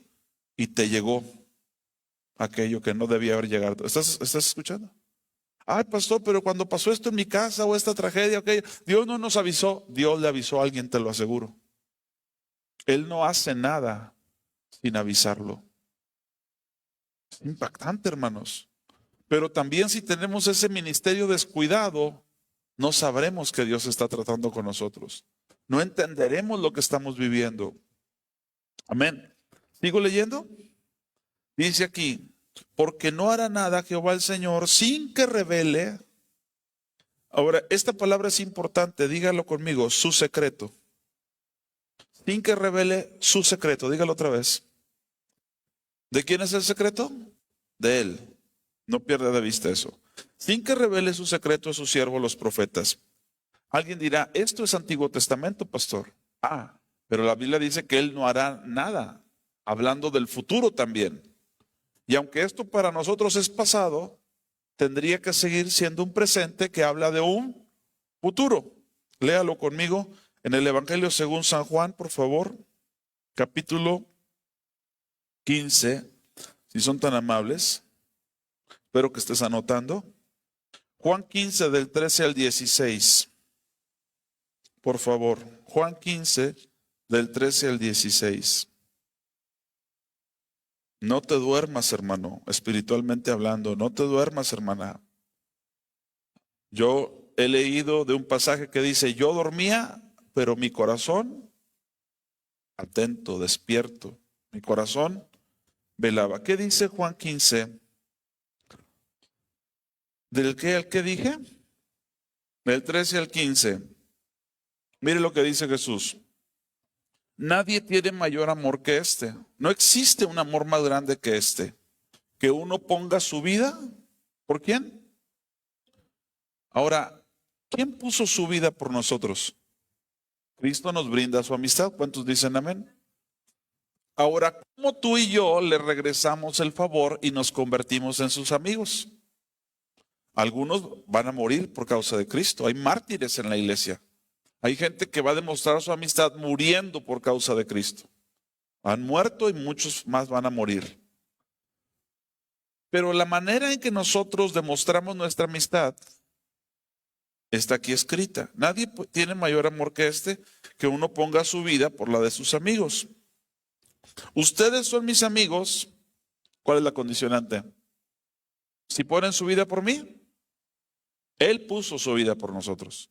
y te llegó aquello que no debía haber llegado. ¿Estás escuchando? Ay, pastor, pero cuando pasó esto en mi casa o esta tragedia, aquello, Dios no nos avisó. Dios le avisó a alguien, te lo aseguro. Él no hace nada sin avisarlo. Es impactante, hermanos. Pero también si tenemos ese ministerio descuidado, no sabremos que Dios está tratando con nosotros. No entenderemos lo que estamos viviendo. Amén. ¿Sigo leyendo? Dice aquí, porque no hará nada Jehová el Señor sin que revele. Ahora, esta palabra es importante, dígalo conmigo, su secreto. Sin que revele su secreto, dígalo otra vez. ¿De quién es el secreto? De Él. No pierda de vista eso. Sin que revele su secreto a sus siervos los profetas. Alguien dirá, esto es Antiguo Testamento, pastor. Pero la Biblia dice que Él no hará nada, hablando del futuro también. Y aunque esto para nosotros es pasado, tendría que seguir siendo un presente que habla de un futuro. Léalo conmigo en el Evangelio según San Juan, por favor, capítulo 15, si son tan amables. Espero que estés anotando. Juan 15 del 13 al 16. Por favor, Juan 15 del 13 al 16. No te duermas, hermano, espiritualmente hablando, no te duermas, hermana. Yo he leído de un pasaje que dice, yo dormía, pero mi corazón, atento, despierto, mi corazón velaba. ¿Qué dice Juan 15? ¿Del qué al qué dije? Del 13 al 15. Mire lo que dice Jesús. Nadie tiene mayor amor que este. No existe un amor más grande que este. Que uno ponga su vida. ¿Por quién? Ahora, ¿quién puso su vida por nosotros? Cristo nos brinda su amistad. ¿Cuántos dicen amén? Ahora, ¿cómo tú y yo le regresamos el favor y nos convertimos en sus amigos? Algunos van a morir por causa de Cristo. Hay mártires en la iglesia. Hay gente que va a demostrar su amistad muriendo por causa de Cristo. Han muerto y muchos más van a morir. Pero la manera en que nosotros demostramos nuestra amistad está aquí escrita. Nadie tiene mayor amor que este, que uno ponga su vida por la de sus amigos. Ustedes son mis amigos. ¿Cuál es la condicionante? Si ponen su vida por mí, Él puso su vida por nosotros.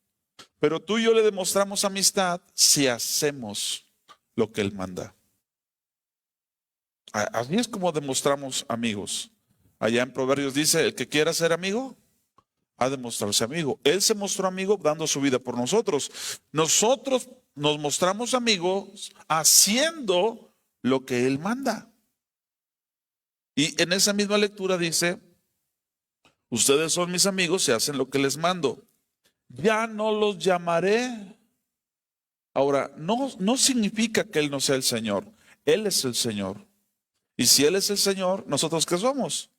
Pero tú y yo le demostramos amistad si hacemos lo que Él manda. Así es como demostramos amigos. Allá en Proverbios dice, el que quiera ser amigo, ha de mostrarse amigo. Él se mostró amigo dando su vida por nosotros. Nosotros nos mostramos amigos haciendo lo que Él manda. Y en esa misma lectura dice, ustedes son mis amigos y hacen lo que les mando. Ya no los llamaré. Ahora, no significa que Él no sea el Señor. Él es el Señor. Y si Él es el Señor, ¿nosotros qué somos?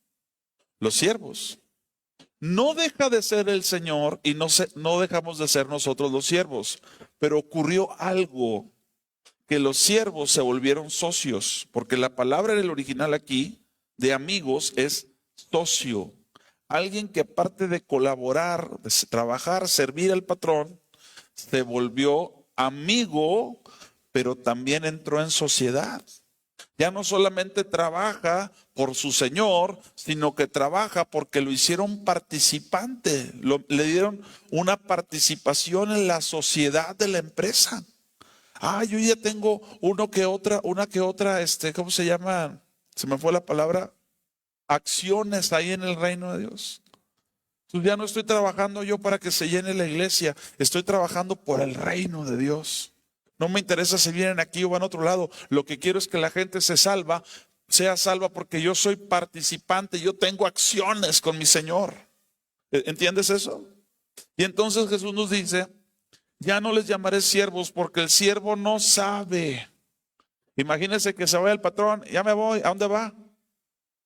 Los siervos. No deja de ser el Señor y no dejamos de ser nosotros los siervos. Pero ocurrió algo, que los siervos se volvieron socios, porque la palabra en el original aquí de amigos es socio. Alguien que aparte de colaborar, de trabajar, servir al patrón, se volvió amigo, pero también entró en sociedad. Ya no solamente trabaja por su Señor, sino que trabaja porque lo hicieron participante, le dieron una participación en la sociedad de la empresa. Yo ya tengo una que otra, ¿cómo se llama? Se me fue la palabra. Acciones ahí en el reino de Dios. Entonces ya no estoy trabajando yo para que se llene la iglesia, estoy trabajando por el reino de Dios. No me interesa si vienen aquí o van a otro lado. Lo que quiero es que la gente sea salva porque yo soy participante, yo tengo acciones con mi Señor. ¿Entiendes eso? Y entonces Jesús nos dice, ya no les llamaré siervos porque el siervo no sabe. Imagínense que se vaya el patrón, ya me voy, ¿a dónde va?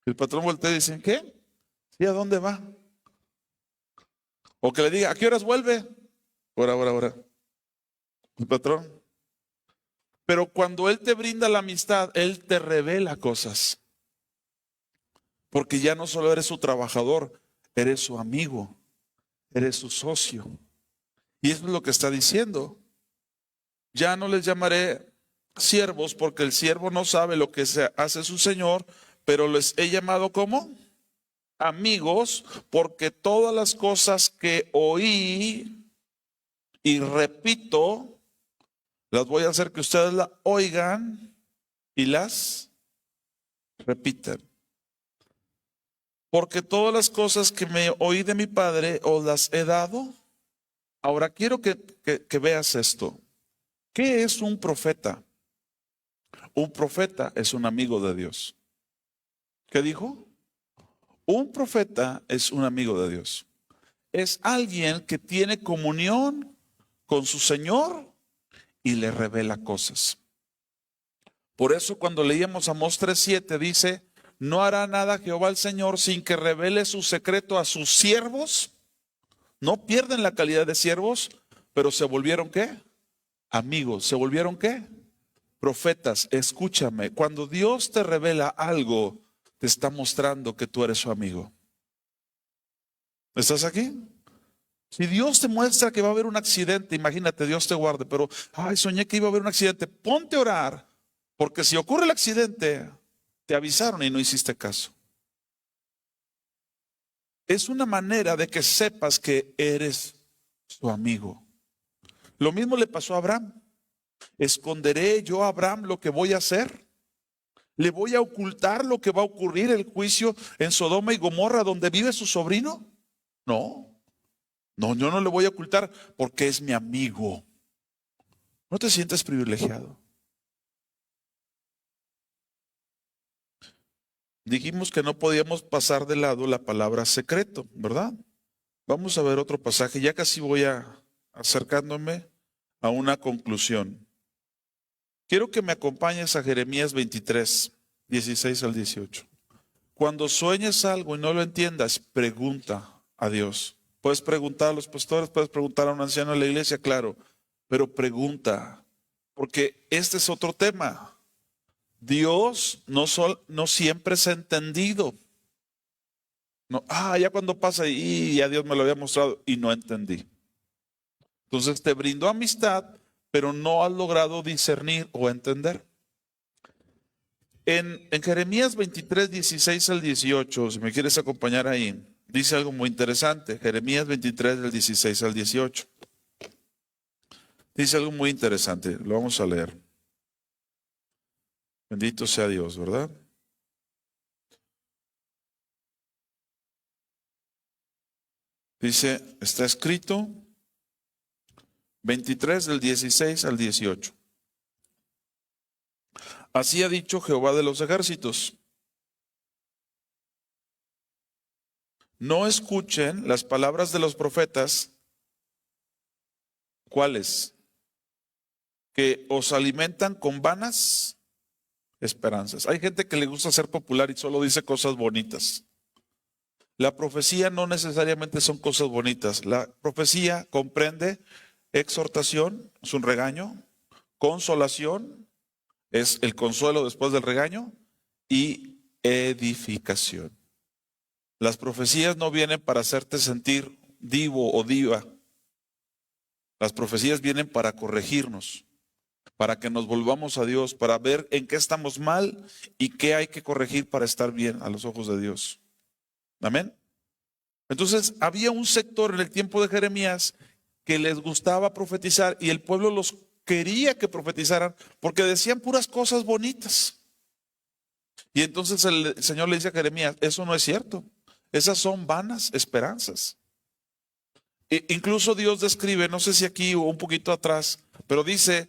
El patrón voltea y dice, ¿qué? ¿Sí, a dónde va? O que le diga, ¿a qué horas vuelve? Ahora. El patrón. Pero cuando Él te brinda la amistad, Él te revela cosas. Porque ya no solo eres su trabajador, eres su amigo, eres su socio. Y eso es lo que está diciendo. Ya no les llamaré siervos porque el siervo no sabe lo que hace su Señor, pero les he llamado ¿cómo? Amigos, porque todas las cosas que oí y repito, las voy a hacer que ustedes las oigan y las repitan. Porque todas las cosas que me oí de mi Padre os las he dado. Ahora quiero que veas esto. ¿Qué es un profeta? Un profeta es un amigo de Dios. ¿Qué dijo? Un profeta es un amigo de Dios. Es alguien que tiene comunión con su Señor y le revela cosas. Por eso cuando leíamos Amós 3:7 dice, no hará nada Jehová el Señor sin que revele su secreto a sus siervos. No pierden la calidad de siervos, pero se volvieron ¿qué? Amigos. ¿Se volvieron qué? Profetas. Escúchame, cuando Dios te revela algo, te está mostrando que tú eres su amigo. ¿Estás aquí? Si Dios te muestra que va a haber un accidente, imagínate, Dios te guarde, pero soñé que iba a haber un accidente, ponte a orar, porque si ocurre el accidente, te avisaron y no hiciste caso. Es una manera de que sepas que eres su amigo. Lo mismo le pasó a Abraham. ¿Esconderé yo a Abraham lo que voy a hacer? ¿Le voy a ocultar lo que va a ocurrir, el juicio en Sodoma y Gomorra donde vive su sobrino? No, yo no le voy a ocultar porque es mi amigo. ¿No te sientes privilegiado? Dijimos que no podíamos pasar de lado la palabra secreto, ¿verdad? Vamos a ver otro pasaje, ya casi voy acercándome a una conclusión. Quiero que me acompañes a Jeremías 23, 16 al 18. Cuando sueñes algo y no lo entiendas, pregunta a Dios. Puedes preguntar a los pastores, puedes preguntar a un anciano de la iglesia, claro, pero pregunta, porque este es otro tema. Dios no siempre es entendido. No, ya cuando pasa y ya Dios me lo había mostrado y no entendí. Entonces te brindó amistad, pero no has logrado discernir o entender. En Jeremías 23, 16 al 18, si me quieres acompañar ahí, dice algo muy interesante. Jeremías 23, del 16 al 18. Dice algo muy interesante, lo vamos a leer. Bendito sea Dios, ¿verdad? Dice, está escrito 23 del 16 al 18. Así ha dicho Jehová de los ejércitos: no escuchen las palabras de los profetas. ¿Cuáles? Que os alimentan con vanas esperanzas. Hay gente que le gusta ser popular y solo dice cosas bonitas. La profecía no necesariamente son cosas bonitas. La profecía comprende exhortación, es un regaño, consolación, es el consuelo después del regaño, y edificación. Las profecías no vienen para hacerte sentir divo o diva. Las profecías vienen para corregirnos, para que nos volvamos a Dios, para ver en qué estamos mal y qué hay que corregir para estar bien a los ojos de Dios. Amén. Entonces había un sector en el tiempo de Jeremías que les gustaba profetizar y el pueblo los quería que profetizaran porque decían puras cosas bonitas. Y entonces el Señor le dice a Jeremías, eso no es cierto, esas son vanas esperanzas. Incluso Dios describe, no sé si aquí o un poquito atrás, pero dice,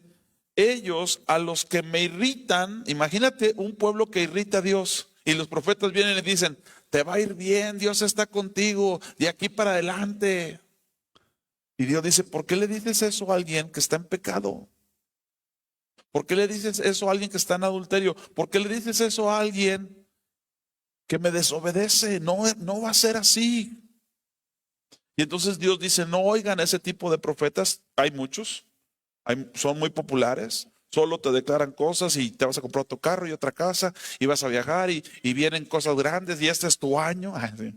ellos a los que me irritan, imagínate un pueblo que irrita a Dios y los profetas vienen y dicen, te va a ir bien, Dios está contigo, de aquí para adelante. Y Dios dice, ¿por qué le dices eso a alguien que está en pecado? ¿Por qué le dices eso a alguien que está en adulterio? ¿Por qué le dices eso a alguien que me desobedece? No, no va a ser así. Y entonces Dios dice, no oigan ese tipo de profetas, hay muchos, son muy populares, solo te declaran cosas y te vas a comprar otro carro y otra casa y vas a viajar y vienen cosas grandes y este es tu año. Ay, sí.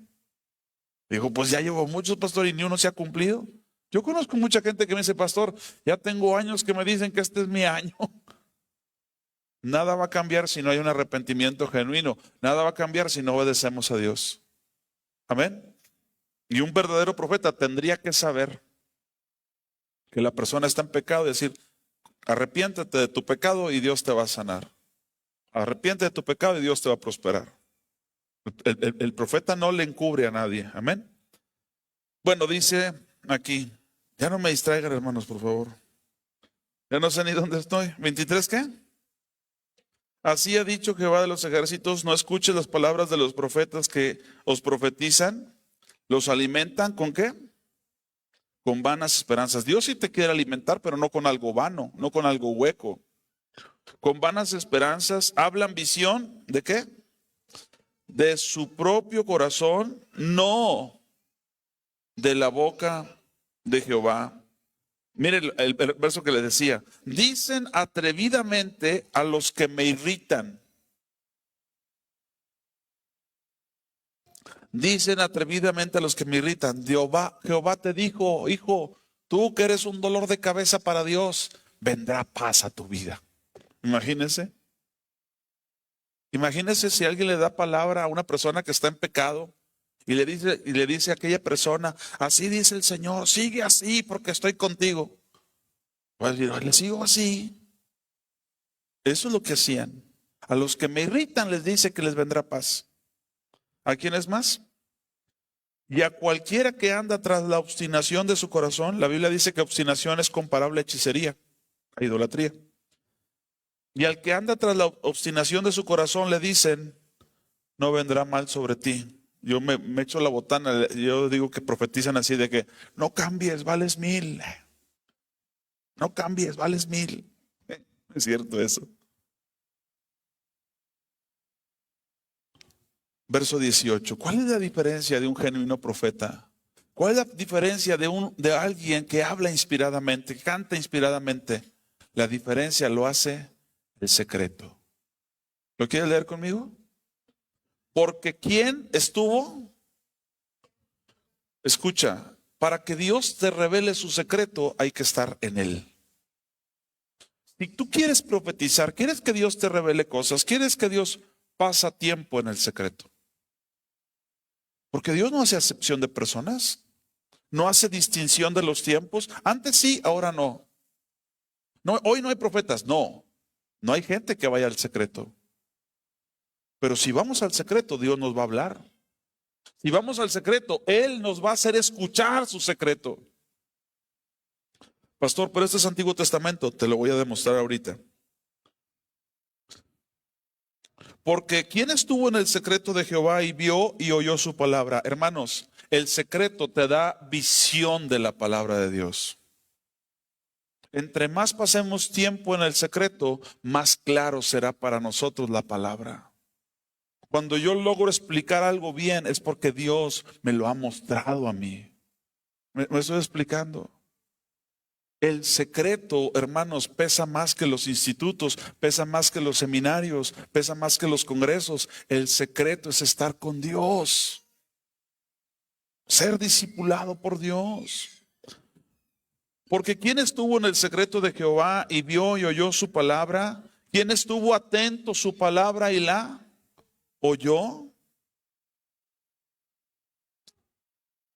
Dijo, pues ya llevo muchos, pastor, y ni uno se ha cumplido. Yo conozco mucha gente que me dice, pastor, ya tengo años que me dicen que este es mi año. Nada va a cambiar si no hay un arrepentimiento genuino. Nada va a cambiar si no obedecemos a Dios. Amén. Y un verdadero profeta tendría que saber que la persona está en pecado y decir, arrepiéntete de tu pecado y Dios te va a sanar. Arrepiéntete de tu pecado y Dios te va a prosperar. El profeta no le encubre a nadie. Amén. Bueno, dice aquí, ya no me distraigan, hermanos, por favor. Ya no sé ni dónde estoy. ¿23 qué? Así ha dicho Jehová de los ejércitos, no escuches las palabras de los profetas que os profetizan. ¿Los alimentan con qué? Con vanas esperanzas. Dios sí te quiere alimentar, pero no con algo vano, no con algo hueco. Con vanas esperanzas, hablan visión, ¿de qué? De su propio corazón, no de la boca de Jehová. Mire el verso que le decía, dicen atrevidamente a los que me irritan. Dicen atrevidamente a los que me irritan, Jehová te dijo, hijo, tú que eres un dolor de cabeza para Dios, vendrá paz a tu vida. Imagínense. Imagínense si alguien le da palabra a una persona que está en pecado y le dice a aquella persona, así dice el Señor, sigue así porque estoy contigo. Pues le sigo así. Eso es lo que hacían. A los que me irritan les dice que les vendrá paz. ¿A quiénes más? Y a cualquiera que anda tras la obstinación de su corazón, la Biblia dice que obstinación es comparable a hechicería, a idolatría. Y al que anda tras la obstinación de su corazón le dicen, no vendrá mal sobre ti. Yo me echo la botana, yo digo que profetizan así de que, no cambies, vales 1000. No cambies, vales 1000. Es cierto eso. Verso 18. ¿Cuál es la diferencia de un genuino profeta? ¿Cuál es la diferencia de alguien que habla inspiradamente, que canta inspiradamente? La diferencia lo hace el secreto. ¿Lo quieres leer conmigo? Porque ¿quién estuvo? Escucha, para que Dios te revele su secreto, hay que estar en Él. Si tú quieres profetizar, quieres que Dios te revele cosas, quieres que Dios pasa tiempo en el secreto. Porque Dios no hace acepción de personas, no hace distinción de los tiempos. Antes sí, ahora no. No, hoy no hay profetas, no hay gente que vaya al secreto. Pero si vamos al secreto, Dios nos va a hablar. Si vamos al secreto, Él nos va a hacer escuchar su secreto. Pastor, pero este es Antiguo Testamento, te lo voy a demostrar ahorita. Porque ¿quién estuvo en el secreto de Jehová y vio y oyó su palabra? Hermanos, el secreto te da visión de la palabra de Dios. Entre más pasemos tiempo en el secreto, más claro será para nosotros la palabra. Cuando yo logro explicar algo bien, es porque Dios me lo ha mostrado a mí. ¿Me estoy explicando? El secreto, hermanos, pesa más que los institutos, pesa más que los seminarios, pesa más que los congresos. El secreto es estar con Dios, ser discipulado por Dios. Porque ¿quién estuvo en el secreto de Jehová y vio y oyó su palabra? ¿Quién estuvo atento a su palabra y la oyó?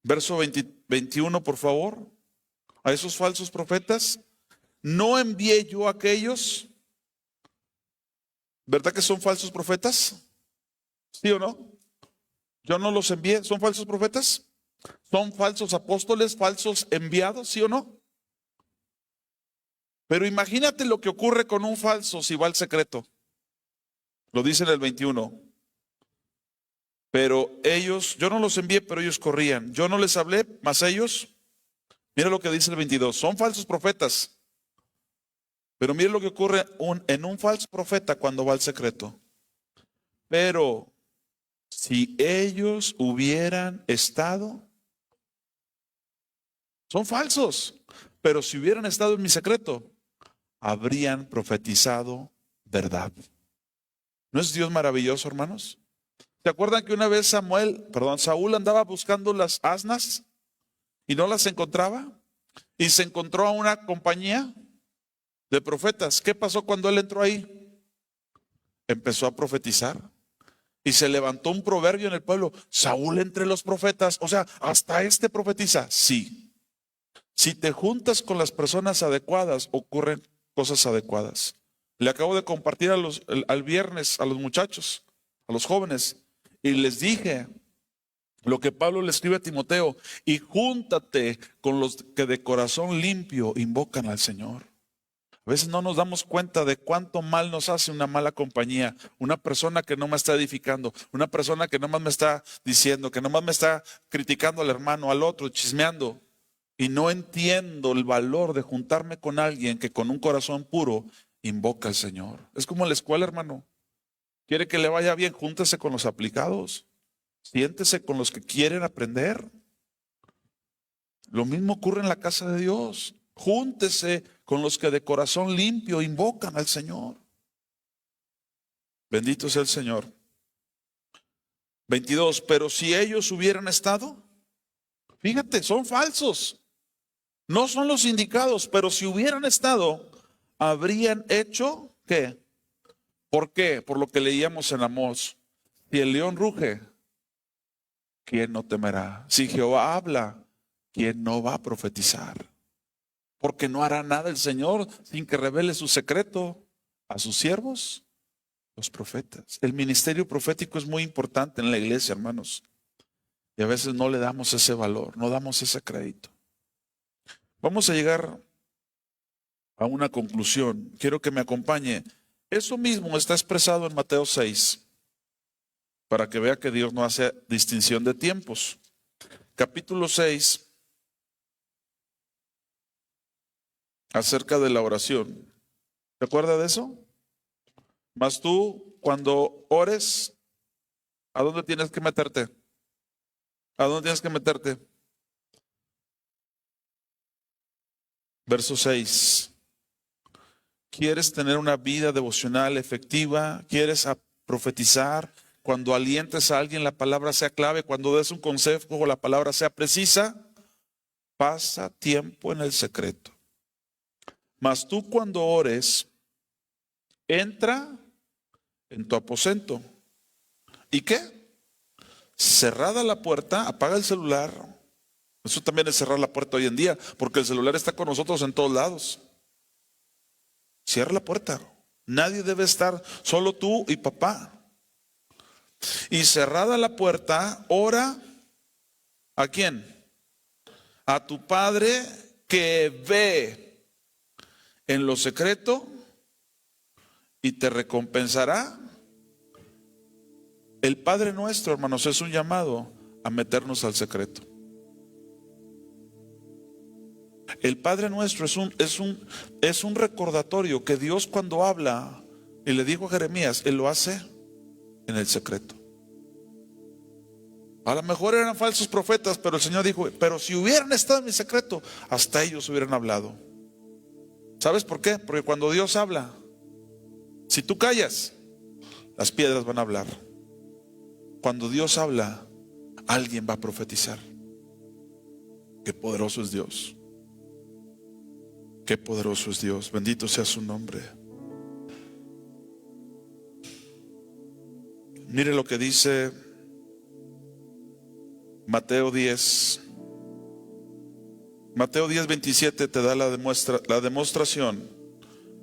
Verso 21, por favor. A esos falsos profetas, ¿no envié yo a aquellos? ¿Verdad que son falsos profetas? ¿Sí o no? Yo no los envié, ¿son falsos profetas? ¿Son falsos apóstoles, falsos enviados? ¿Sí o no? Pero imagínate lo que ocurre con un falso si va al secreto. Lo dice en el 21. Pero ellos, yo no los envié, pero ellos corrían. Yo no les hablé, mas ellos... Mira lo que dice el 22, son falsos profetas. Pero mira lo que ocurre en un falso profeta cuando va al secreto. Pero si ellos hubieran estado, son falsos, pero si hubieran estado en mi secreto, habrían profetizado verdad. ¿No es Dios maravilloso, hermanos? ¿Se acuerdan que una vez Saúl andaba buscando las asnas? Y no las encontraba. Y se encontró a una compañía de profetas. ¿Qué pasó cuando él entró ahí? Empezó a profetizar. Y se levantó un proverbio en el pueblo. Saúl entre los profetas. O sea, hasta este profetiza. Sí. Si te juntas con las personas adecuadas, ocurren cosas adecuadas. Le acabo de compartir al viernes a los muchachos, a los jóvenes. Y les dije... Lo que Pablo le escribe a Timoteo, y júntate con los que de corazón limpio invocan al Señor. A veces no nos damos cuenta de cuánto mal nos hace una mala compañía, una persona que no me está edificando, una persona que nomás me está diciendo, que nomás me está criticando al hermano, al otro, chismeando. Y no entiendo el valor de juntarme con alguien que con un corazón puro invoca al Señor. Es como en la escuela, hermano. ¿Quiere que le vaya bien? Júntese con los aplicados. Siéntese con los que quieren aprender. Lo mismo ocurre en la casa de Dios. Júntese con los que de corazón limpio invocan al Señor. Bendito sea el Señor. 22. Pero si ellos hubieran estado, fíjate, son falsos. No son los indicados, pero si hubieran estado, habrían hecho, ¿qué? ¿Por qué? Por lo que leíamos en Amós. Si el león ruge, ¿quién no temerá? Si Jehová habla, ¿quién no va a profetizar? Porque no hará nada el Señor sin que revele su secreto a sus siervos, los profetas. El ministerio profético es muy importante en la iglesia, hermanos. Y a veces no le damos ese valor, no damos ese crédito. Vamos a llegar a una conclusión. Quiero que me acompañe. Eso mismo está expresado en Mateo 6. Para que vea que Dios no hace distinción de tiempos. Capítulo 6, acerca de la oración. ¿Te acuerdas de eso? Mas tú, cuando ores, ¿a dónde tienes que meterte? ¿A dónde tienes que meterte? Verso 6. ¿Quieres tener una vida devocional efectiva? ¿Quieres profetizar? Cuando alientes a alguien, la palabra sea clave. Cuando des un consejo, la palabra sea precisa. pasa tiempo en el secreto. Mas tú cuando ores, entra en tu aposento. ¿Y qué? Cerrada la puerta, apaga el celular. Eso también es cerrar la puerta hoy en día, porque el celular está con nosotros en todos lados. Cierra la puerta. Nadie debe estar, solo tú y papá. Y cerrada la puerta, ora ¿a quién? A tu Padre que ve en lo secreto y te recompensará. El Padre nuestro, hermanos, es un llamado a meternos al secreto. El Padre nuestro es un recordatorio que Dios, cuando habla y le dijo a Jeremías, Él lo hace en el secreto. A lo mejor eran falsos profetas, pero el Señor dijo, pero si hubieran estado en mi secreto, hasta ellos hubieran hablado. ¿Sabes por qué? Porque cuando Dios habla, si tú callas, las piedras van a hablar. Cuando Dios habla, alguien va a profetizar. Qué poderoso es Dios. Qué poderoso es Dios. Bendito sea su nombre. Mire lo que dice Mateo 10. Mateo 10:27 te da la demostración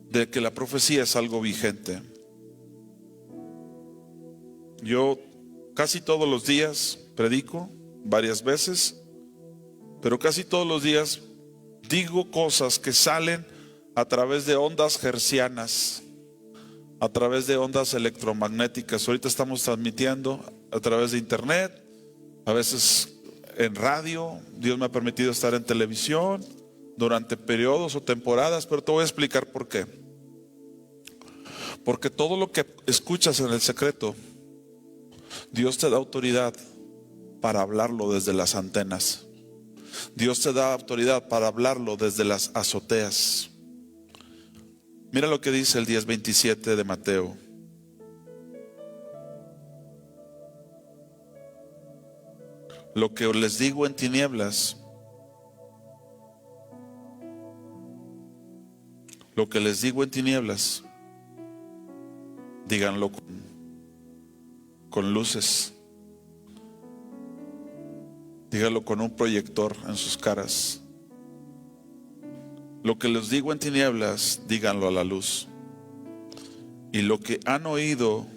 de que la profecía es algo vigente. Yo casi todos los días predico, varias veces, pero casi todos los días digo cosas que salen a través de ondas hertzianas, a través de ondas electromagnéticas. Ahorita estamos transmitiendo a través de internet, a veces en radio. Dios me ha permitido estar en televisión durante periodos o temporadas, pero te voy a explicar por qué. Porque todo lo que escuchas en el secreto, Dios te da autoridad para hablarlo desde las antenas. Dios te da autoridad para hablarlo desde las azoteas. Mira lo que dice el 10:27 de Mateo. Lo que les digo en tinieblas, díganlo con luces. Díganlo con un proyector en sus caras. Lo que les digo en tinieblas, díganlo a la luz. Y lo que han oído,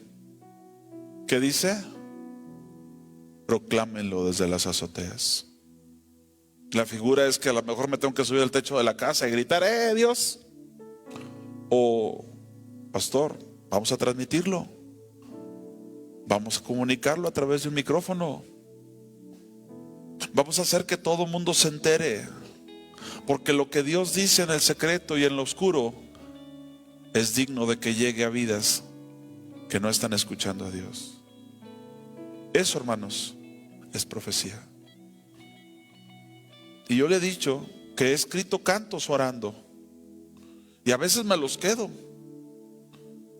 ¿qué dice? Proclámenlo desde las azoteas. La figura es que a lo mejor me tengo que subir al techo de la casa y gritar, Dios. O, pastor, vamos a transmitirlo. Vamos a comunicarlo a través de un micrófono. Vamos a hacer que todo el mundo se entere. Porque lo que Dios dice en el secreto y en lo oscuro es digno de que llegue a vidas que no están escuchando a Dios. Eso, hermanos, es profecía. Y yo le he dicho que he escrito cantos orando. Y a veces me los quedo.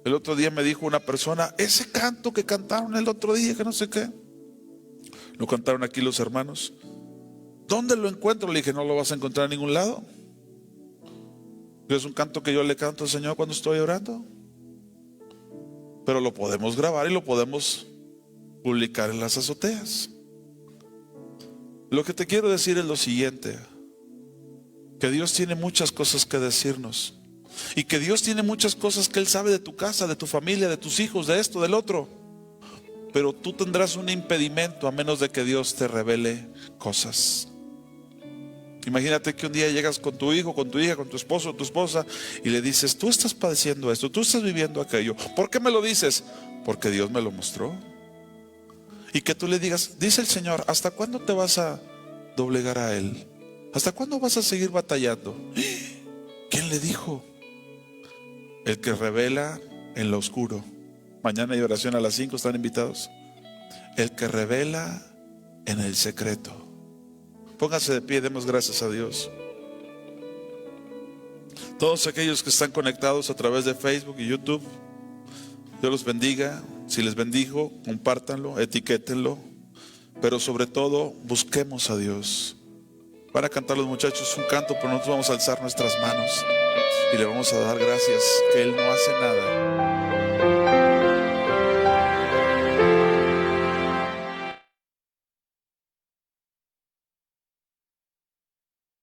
El otro día me dijo una persona, ese canto que cantaron el otro día, que no sé qué. Lo cantaron aquí los hermanos. ¿Dónde lo encuentro? Le dije, no lo vas a encontrar en ningún lado. Es un canto que yo le canto al Señor cuando estoy orando. Pero lo podemos grabar y lo podemos publicar en las azoteas. Lo que te quiero decir es lo siguiente: que Dios tiene muchas cosas que decirnos. Y que Dios tiene muchas cosas que Él sabe de tu casa, de tu familia, de tus hijos, de esto, del otro. Pero tú tendrás un impedimento a menos de que Dios te revele cosas. Imagínate que un día llegas con tu hijo, con tu hija, con tu esposo, tu esposa, y le dices, tú estás padeciendo esto, tú estás viviendo aquello. ¿Por qué me lo dices? Porque Dios me lo mostró. Y que tú le digas, dice el Señor, ¿hasta cuándo te vas a doblegar a Él? ¿Hasta cuándo vas a seguir batallando? ¿Quién le dijo? El que revela en lo oscuro. Mañana hay oración a las 5, están invitados. El que revela en el secreto. Pónganse de pie, demos gracias a Dios. Todos aquellos que están conectados a través de Facebook y YouTube, Dios los bendiga. Si les bendijo, compártanlo, etiquétenlo. Pero sobre todo, busquemos a Dios. Van a cantar los muchachos un canto, pero nosotros vamos a alzar nuestras manos y le vamos a dar gracias que Él no hace nada